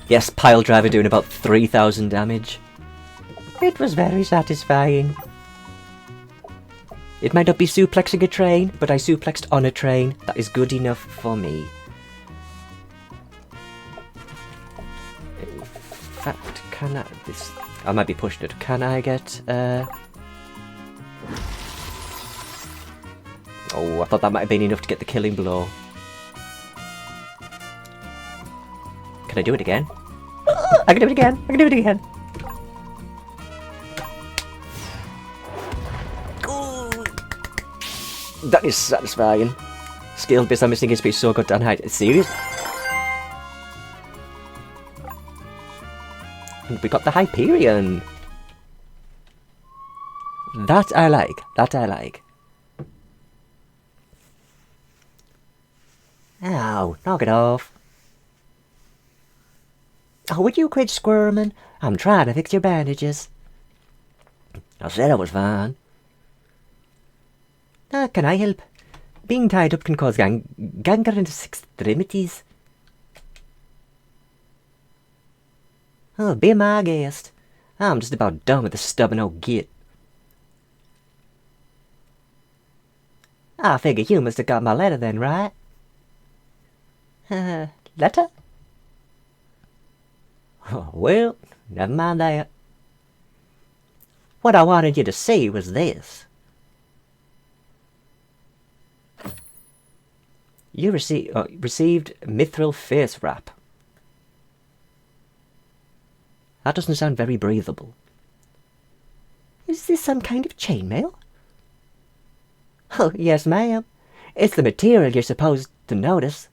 Yes, pile driver doing about 3,000 damage. It was very satisfying. It might not be suplexing a train, but I suplexed on a train. That is good enough for me. In fact, can I... This... I might be pushing it. Can I get... Oh, I thought that might have been enough to get the killing blow. Can I do it again? I can do it again. I can do it again. That is satisfying. Skill based on missing his speed so good down height. Serious? And we got the Hyperion. That I like. That I like. Ow, knock it off. Oh, would you quit squirming? I'm trying to fix your bandages. I said I was fine. Can I help? Being tied up can cause gangrenous extremities. Oh, be my guest. I'm just about done with this stubborn old git. I figure you must have got my letter then, right? Letter? Oh, well, never mind that. What I wanted you to see was this. You received mithril face wrap. That doesn't sound very breathable. Is this some kind of chainmail? Oh, yes, ma'am. It's the material you're supposed to notice.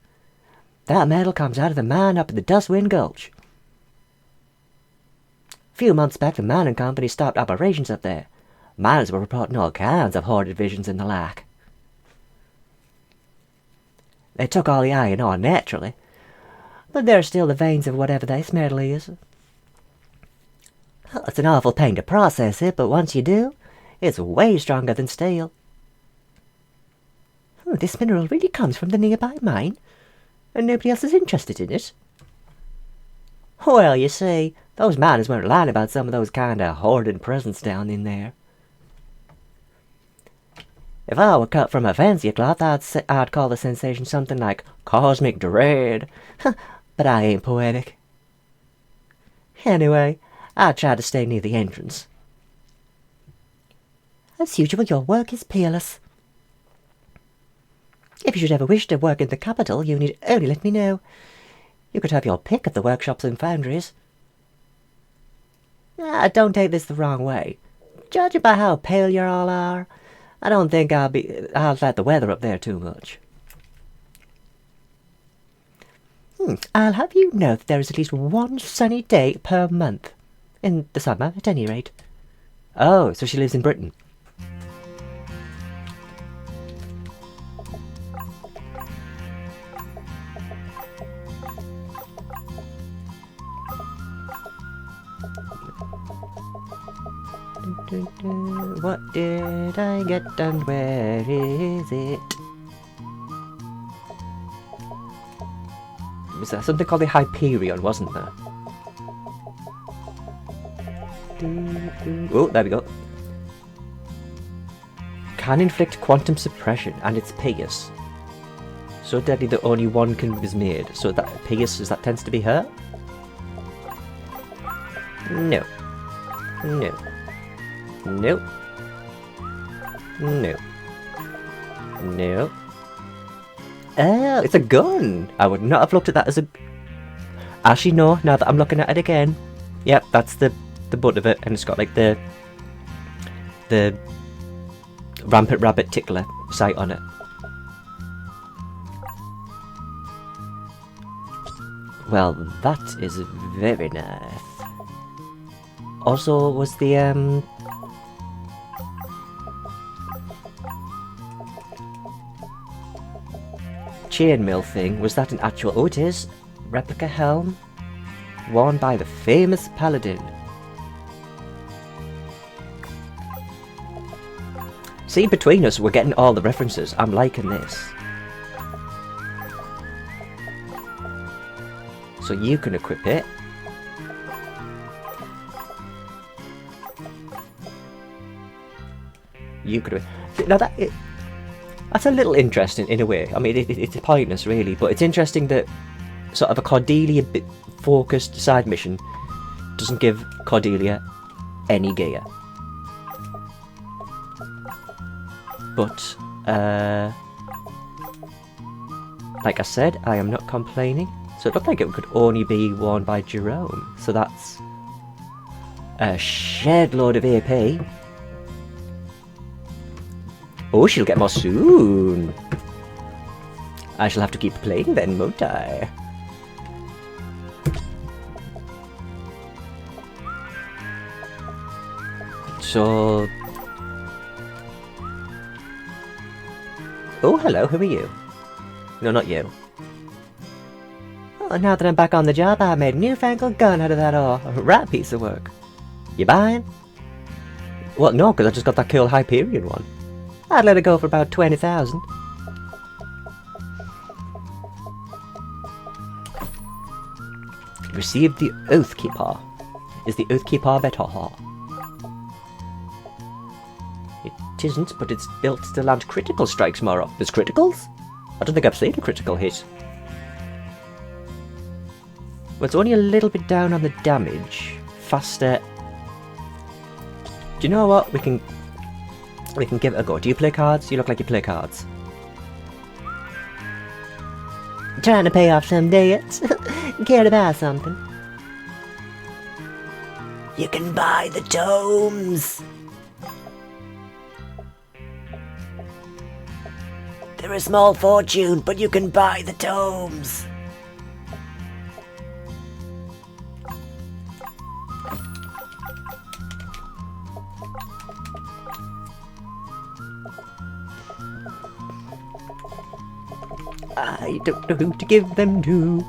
That metal comes out of the mine up in the Dustwind Gulch. A few months back, the mining company stopped operations up there. Miners were reporting all kinds of hoarded visions and the like. They took all the iron ore naturally, but there's still the veins of whatever this metal is. It's an awful pain to process it, but once you do, it's way stronger than steel. This mineral really comes from the nearby mine, and nobody else is interested in it. Well, you see, those miners weren't lying about some of those kind of hoarded presents down in there. If I were cut from a fancier cloth, I'd call the sensation something like cosmic dread. But I ain't poetic. Anyway, I tried to stay near the entrance. As usual, your work is peerless. If you should ever wish to work in the capital, you need only let me know. You could have your pick of the workshops and foundries. Don't take this the wrong way. Judging by how pale you all are, I don't think I'll like the weather up there too much. I'll have you know that there is at least one sunny day per month. In the summer, at any rate. Oh, so she lives in Britain. What did I get and where is it? Was there something called the Hyperion, wasn't there? Oh, there we go. Can inflict quantum suppression, and it's Pious. So deadly that only one is made. So that Pious, that tends to be her? No. No. No. No. No. Oh, it's a gun! I would not have looked at that as a... Actually, no, now that I'm looking at it again. Yep, that's the butt of it, and it's got like the rampant rabbit tickler sight on it. Well, that is very nice. Also, was the chainmail thing, was that an actual... Oh, it is. Replica helm. Worn by the famous paladin. See, between us, we're getting all the references. I'm liking this. So you can equip it. You could... Now that's a little interesting in a way. I mean, it's pointless really, but it's interesting that sort of a Cordelia-focused side mission doesn't give Cordelia any gear. But, like I said, I am not complaining. So it looked like it could only be worn by Jerome. So that's a shed load of AP. Oh, she'll get more soon. I shall have to keep playing then, won't I? So... Oh, hello, who are you? No, not you. Oh, now that I'm back on the job, I made a newfangled gun out of that rat piece of work. You buying? Well, no, because I just got that cool Hyperion one. I'd let it go for about 20,000. Received the Oathkeeper. Is the Oathkeeper better? It isn't, but it's built to land critical strikes more often. There's criticals? I don't think I've seen a critical hit. Well, it's only a little bit down on the damage. Faster. Do you know what? We can give it a go. Do you play cards? You look like you play cards. Trying to pay off some debts. Care to buy something? You can buy the tomes. They're a small fortune, but you can buy the tomes. I don't know who to give them to.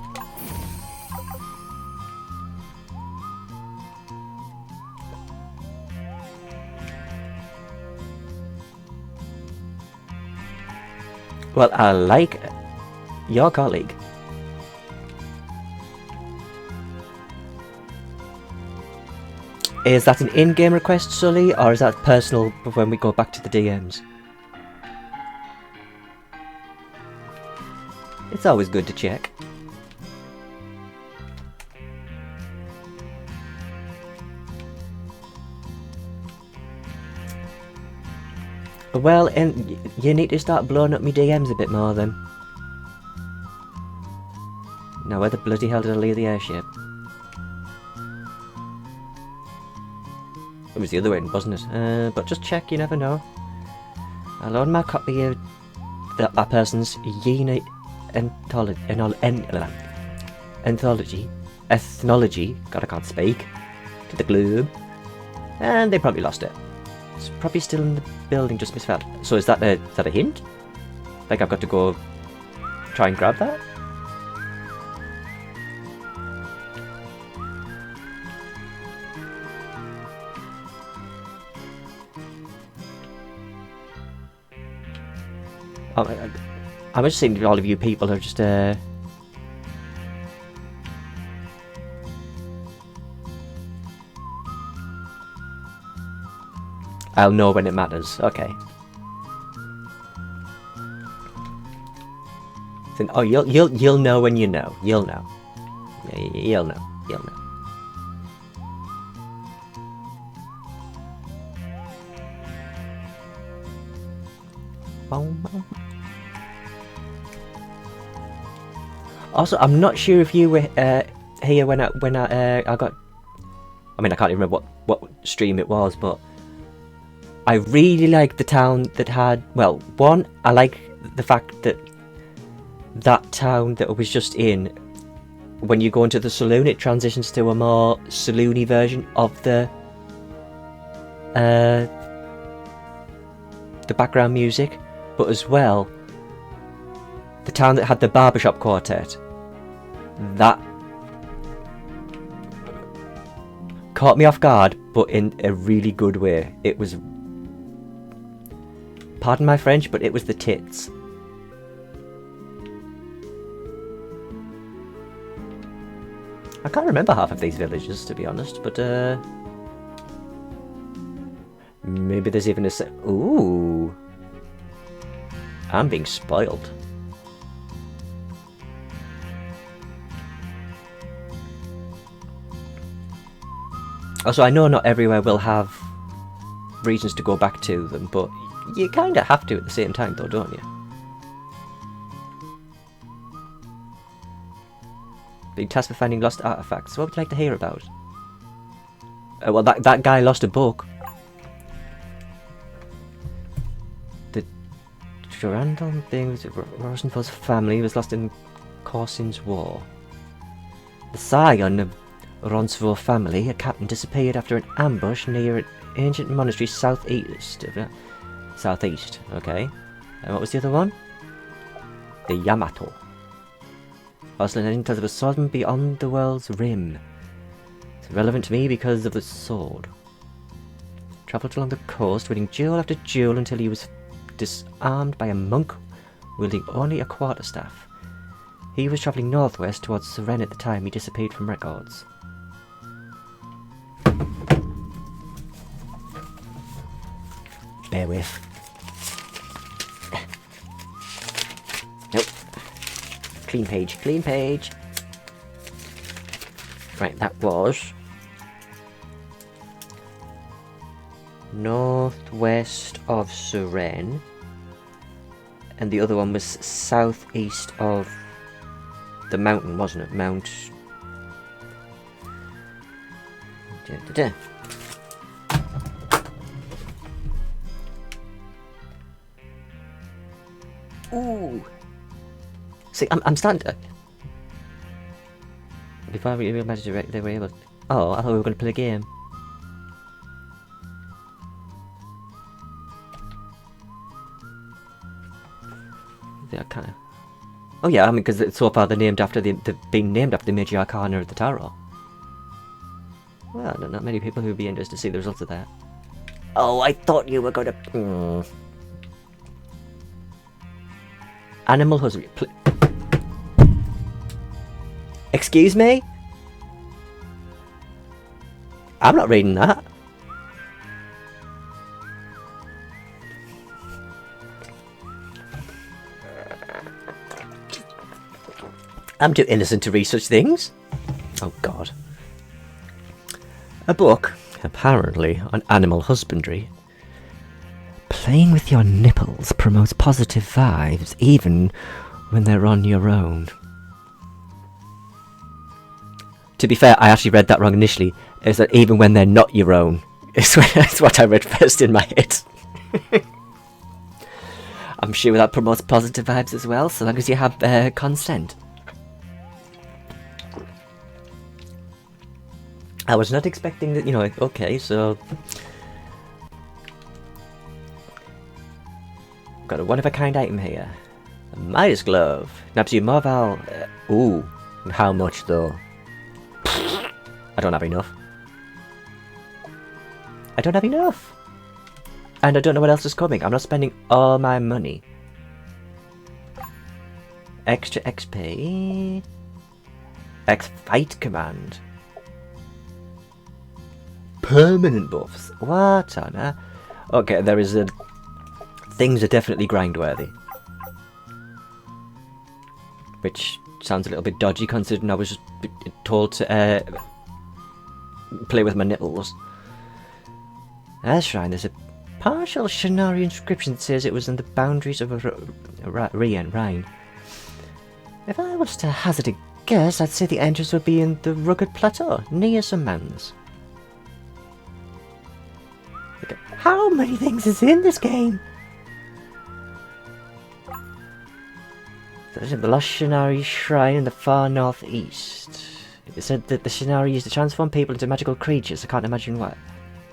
Well, I like your colleague. Is that an in-game request, Sully, or is that personal when we go back to the DMs? It's always good to check. Well, and you need to start blowing up me DMs a bit more then. Now where the bloody hell did I leave the airship? It was the other way, wasn't it? But just check, you never know. I'll own my copy of that person's Yena ethnology, God I can't speak, to the globe, and they probably lost it. It's probably still in the building, just misfelt. So is that a hint? Like I've got to go try and grab that? I'm just saying all of you people are just I'll know when it matters. Okay. Then, oh, you'll know when you know. You'll know. Yeah, you'll know. You'll know. Also, I'm not sure if you were here when I got. I mean, I can't even remember what stream it was, but I really liked the town that had. Well, one, I like the fact that town that it was just in, when you go into the saloon, it transitions to a more saloony version of the background music, but as well, the town that had the barbershop quartet. That caught me off guard, but in a really good way. It was, pardon my French, but it was the tits. I can't remember half of these villages, to be honest, but maybe there's even a ooh, I'm being spoiled. Also, I know not everywhere will have reasons to go back to them, but you kind of have to at the same time, though, don't you? Being tasked with finding lost artifacts. What would you like to hear about? Well, that guy lost a book. The Durandal thing was Rosenfeld's family was lost in Corsin's War. The scion of Ronsvo family, a captain, disappeared after an ambush near an ancient monastery southeast. Southeast, okay. And what was the other one? The Yamato. Also, an intel of a swordsman beyond the world's rim. It's relevant to me because of the sword. Travelled along the coast, winning duel after duel until he was disarmed by a monk wielding only a quarterstaff. He was travelling northwest towards Seren at the time he disappeared from records. Bear with. Nope. Clean page, clean page. Right, that was northwest of Seren, and the other one was southeast of the mountain, wasn't it? Mount. Ooh. See, I'm starting to. Before we managed to they were able. Oh, I thought we were going to play a game. They are kind of. Oh yeah, I mean, because so far they're named after they've been named after the major arcana of the tarot. Well, not many people who would be interested to see the results of that. Oh, I thought you were going to. Animal husbandry. Excuse me? I'm not reading that. I'm too innocent to read such things. Oh God. A book, apparently, on animal husbandry. Playing with your nipples promotes positive vibes, even when they're on your own. To be fair, I actually read that wrong initially. It's that even when they're not your own. It's what I read first in my head. I'm sure that promotes positive vibes as well, so long as you have consent. I was not expecting that, okay, so... Got a one-of-a-kind item here. A Midas glove. Nabs you more val... ooh, how much though? I don't have enough. I don't have enough! And I don't know what else is coming. I'm not spending all my money. Extra XP... X-Fight Command. Permanent buffs. What on earth? Okay, there is a... Things are definitely grind-worthy. Which sounds a little bit dodgy considering I was just told to play with my nipples. As shrine, there's a partial Shannari inscription that says it was in the boundaries of Rhine. If I was to hazard a guess, I'd say the entrance would be in the rugged plateau, near some mountains. Okay. How many things is in this game? There's the lost Shannari shrine in the far northeast. It said that the Shannari used to transform people into magical creatures. I can't imagine what.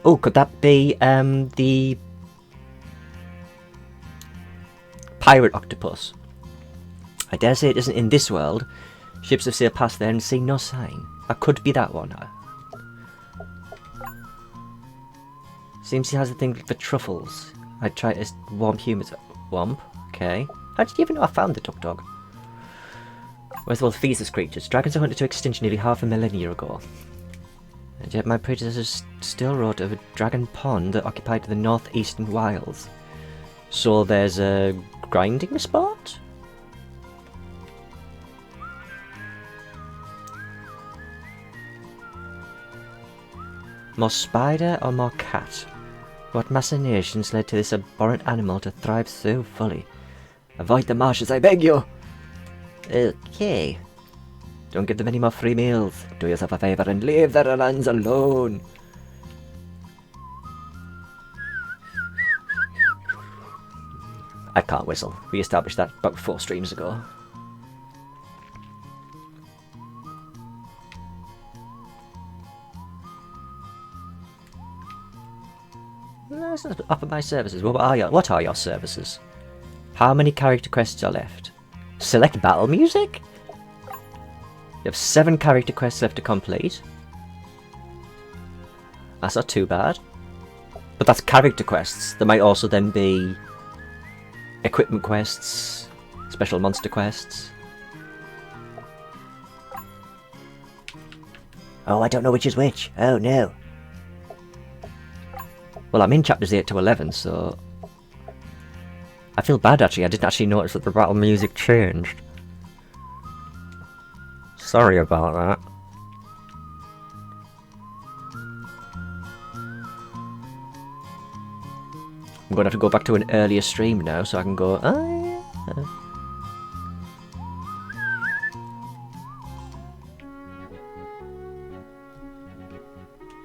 Oh, could that be the pirate octopus? I dare say it isn't in this world. Ships have sailed past there and seen no sign. That could be that one. Seems he has a thing for truffles. I try to warm humans. Womp. Okay. How did you even know I found the duck dog? Where's all feces creatures? Dragons are hunted to extinction nearly half a millennia ago. And yet my predecessors still wrote of a dragon pond that occupied the northeastern wilds. So there's a grinding spot? More spider or more cat? What machinations led to this abhorrent animal to thrive so fully? Avoid the marshes, I beg you! Okay. Don't give them any more free meals. Do yourself a favour and leave their lands alone. I can't whistle. We established that about 4 streams ago. Let's offer my services. What are your services? How many character quests are left? Select battle music? You have 7 character quests left to complete. That's not too bad. But that's character quests. There might also then be equipment quests, special monster quests. Oh, I don't know which is which. Oh no. Well, I'm in chapters 8 to 11, so I feel bad actually. I didn't actually notice that the battle music changed. Sorry about that. I'm going to have to go back to an earlier stream now so I can go, oh yeah.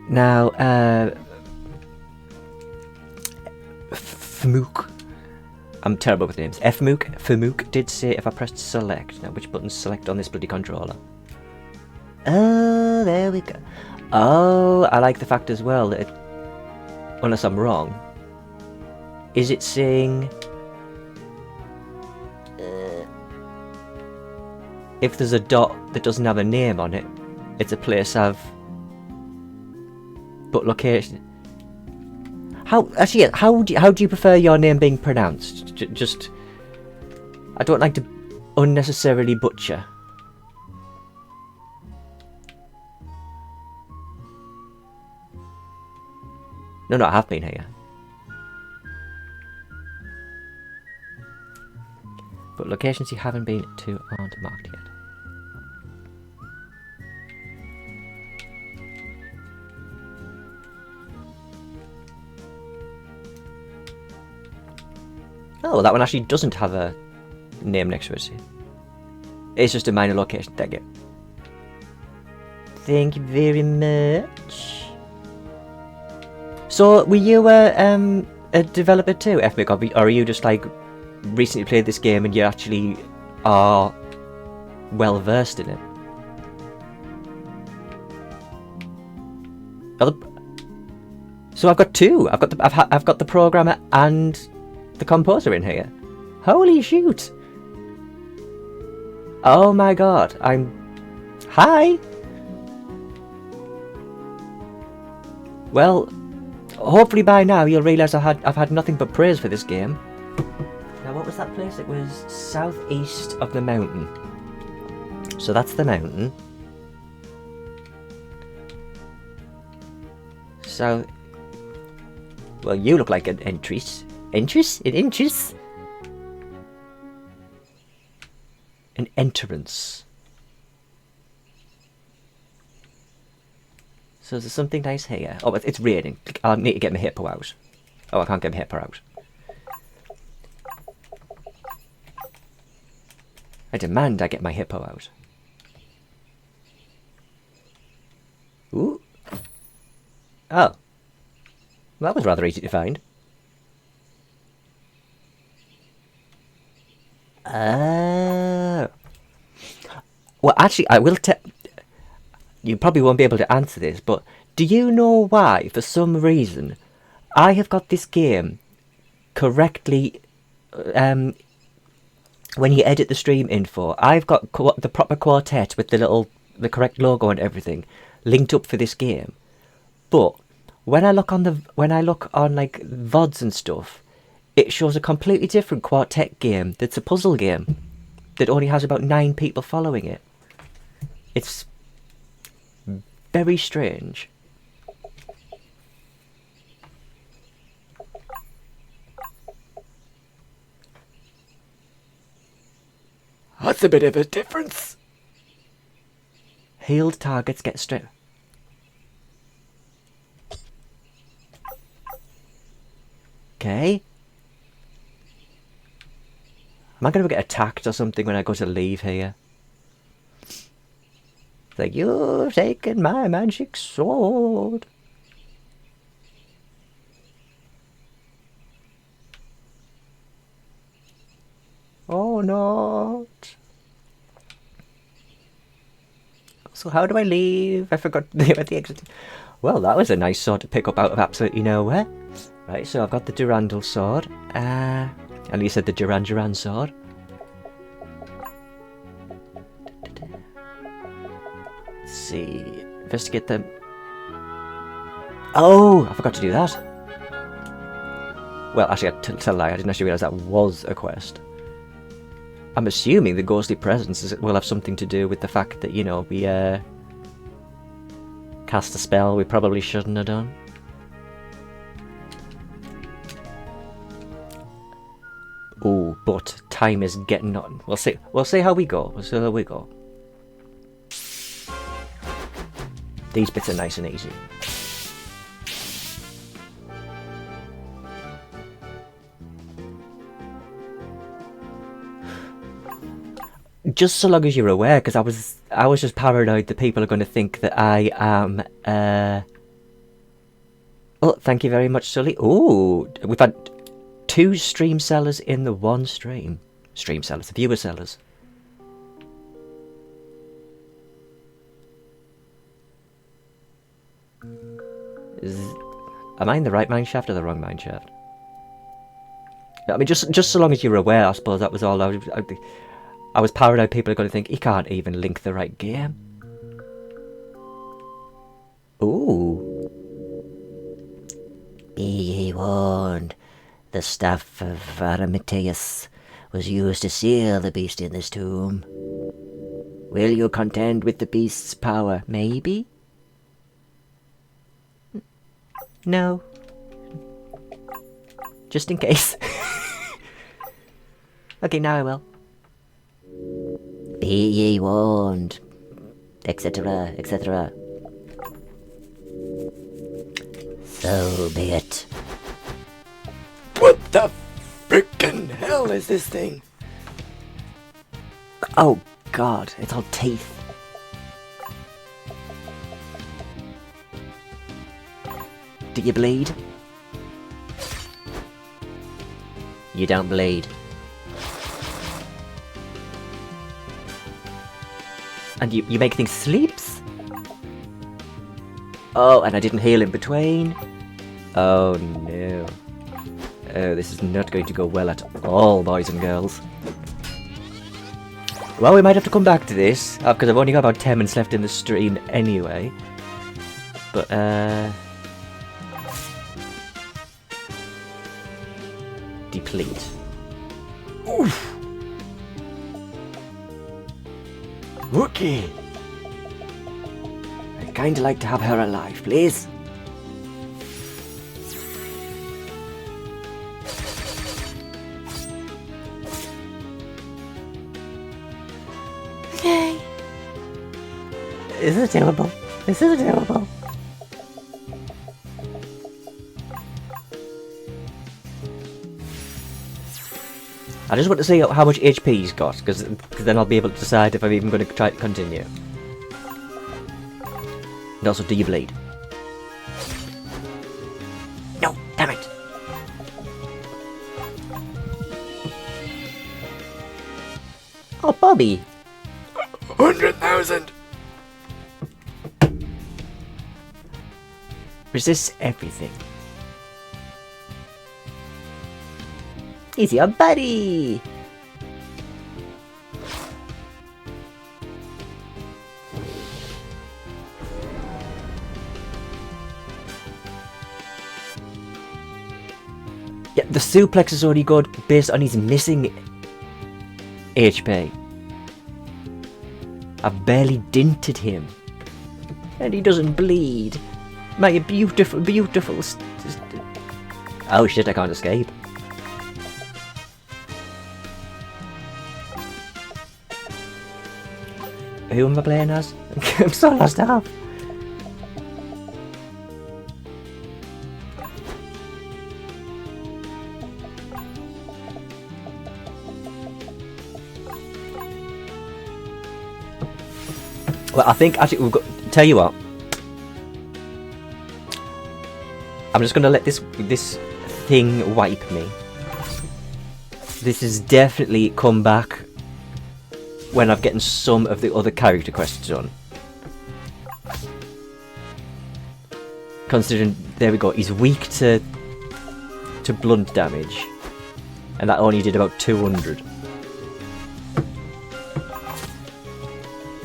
Now, Fmook. I'm terrible with names. Fmook did say if I pressed select. Now, which button's select on this bloody controller? Oh, there we go. Oh, I like the fact as well that, unless I'm wrong, is it saying if there's a dot that doesn't have a name on it, it's a place I've put location. How do you prefer your name being pronounced? Just I don't like to unnecessarily butcher. No, I have been here. But locations you haven't been to aren't marked yet. Oh, well, that one actually doesn't have a name next to it. It's just a minor location. Thank you. Thank you very much. So, were you a developer too, FMIC, or are you just like recently played this game and you actually are well versed in it? So I've got 2. I've got the programmer and the composer in here. Holy shoot! Oh my god! Hi. Well, hopefully by now you'll realise I've had nothing but praise for this game. Now, what was that place? It was southeast of the mountain. So that's the mountain. So, well, you look like an entrance. Entrance? An entrance? An entrance. So is there something nice here? Oh, it's raining. I need to get my hippo out. Oh, I can't get my hippo out. I demand I get my hippo out. Ooh. Oh. That was rather easy to find. Well, actually, I will tell... You probably won't be able to answer this, but do you know why, for some reason, I have got this game correctly when you edit the stream info, I've got the proper Quartet with the correct logo and everything linked up for this game. But when I look on like VODs and stuff, it shows a completely different Quartet game that's a puzzle game that only has about 9 people following it. It's very strange. That's a bit of a difference. Healed targets get straight. Okay. Am I going to get attacked or something when I go to leave here? It's like, you've taken my magic sword. Oh, not. So how do I leave? I forgot the exit. Well, that was a nice sword to pick up out of absolutely nowhere. Right, so I've got the Durandal sword. And you said the Duran sword. Let's see. Investigate them. Oh, I forgot to do that. Well, actually, I tell a lie. I didn't actually realise that was a quest. I'm assuming the ghostly presence will have something to do with the fact that, you know, we cast a spell we probably shouldn't have done. Oh, but time is getting on. We'll see. We'll see how we go. We'll see how we go. These bits are nice and easy. Just so long as you're aware, because I was just paranoid that people are going to think that I am. Oh, thank you very much, Sully. Oh, we've had 2 stream sellers in the one stream. Stream sellers, viewer sellers. Am I in the right mineshaft or the wrong mineshaft? I mean, just so long as you're aware, I suppose that was all. I was paranoid people are going to think he can't even link the right game. Ooh. Be ye warned, the staff of Arameteus was used to seal the beast in this tomb. Will you contend with the beast's power? Maybe? No. Just in case. Okay, now I will. Be ye warned, etc., etc. So be it. What the frickin' hell is this thing? Oh God, it's all teeth. Do you bleed? You don't bleed. And you make things sleeps? Oh, and I didn't heal in between. Oh no. Oh, this is not going to go well at all, boys and girls. Well, we might have to come back to this, because I've only got about 10 minutes left in the stream anyway. But, deplete. Oof. Wookie. I'd kinda like to have her alive, please. Okay. This is terrible. This is terrible. I just want to see how much HP he's got, because then I'll be able to decide if I'm even going to try to continue. And also, do you bleed? No, damn it. Oh, Bobby! 100,000. Resist everything. He's your buddy. the suplex is only good based on his missing HP. I barely dented him. And he doesn't bleed. My beautiful, beautiful... Oh shit, I can't escape. Who am I playing as? I'm so lost half. Well, I think actually we've got. Tell you what, I'm just gonna let this thing wipe me. This has definitely come back when I've gotten some of the other character quests done. Considering, there we go, he's weak to blunt damage, and that only did about 200.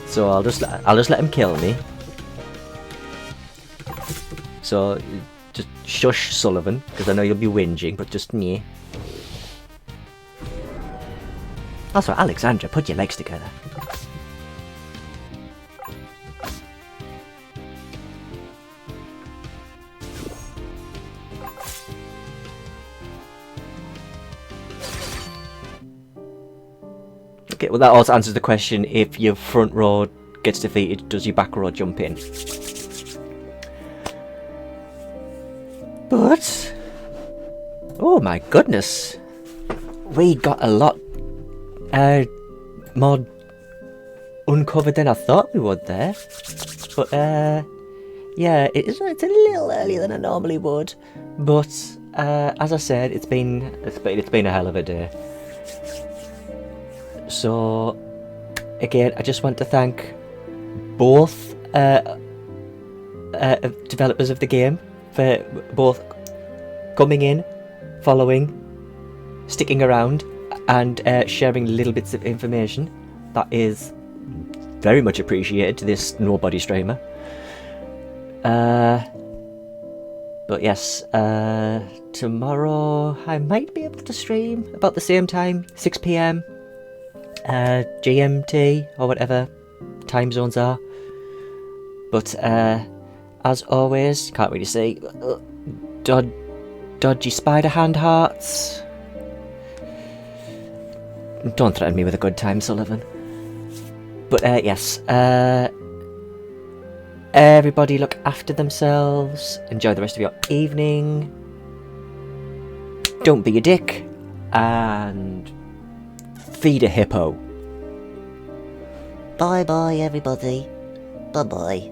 So I'll just let him kill me. So just shush, Sullivan, because I know you'll be whinging, but just yeah. Also, Alexandra, put your legs together. Okay, well that also answers the question, if your front row gets defeated, does your back row jump in? But... oh my goodness! We got a lot more uncovered than I thought we would there. But yeah, it's a little earlier than I normally would. But as I said, it's been a hell of a day. So again, I just want to thank both developers of the game for both coming in, following, sticking around, and sharing little bits of information. That is very much appreciated to this nobody streamer. But yes, tomorrow I might be able to stream about the same time, 6 PM. GMT or whatever time zones are. But as always, can't really see. Dodgy spider hand hearts. Don't threaten me with a good time, Sullivan. But yes, everybody look after themselves. Enjoy the rest of your evening. Don't be a dick. And feed a hippo. Bye bye, everybody. Bye bye.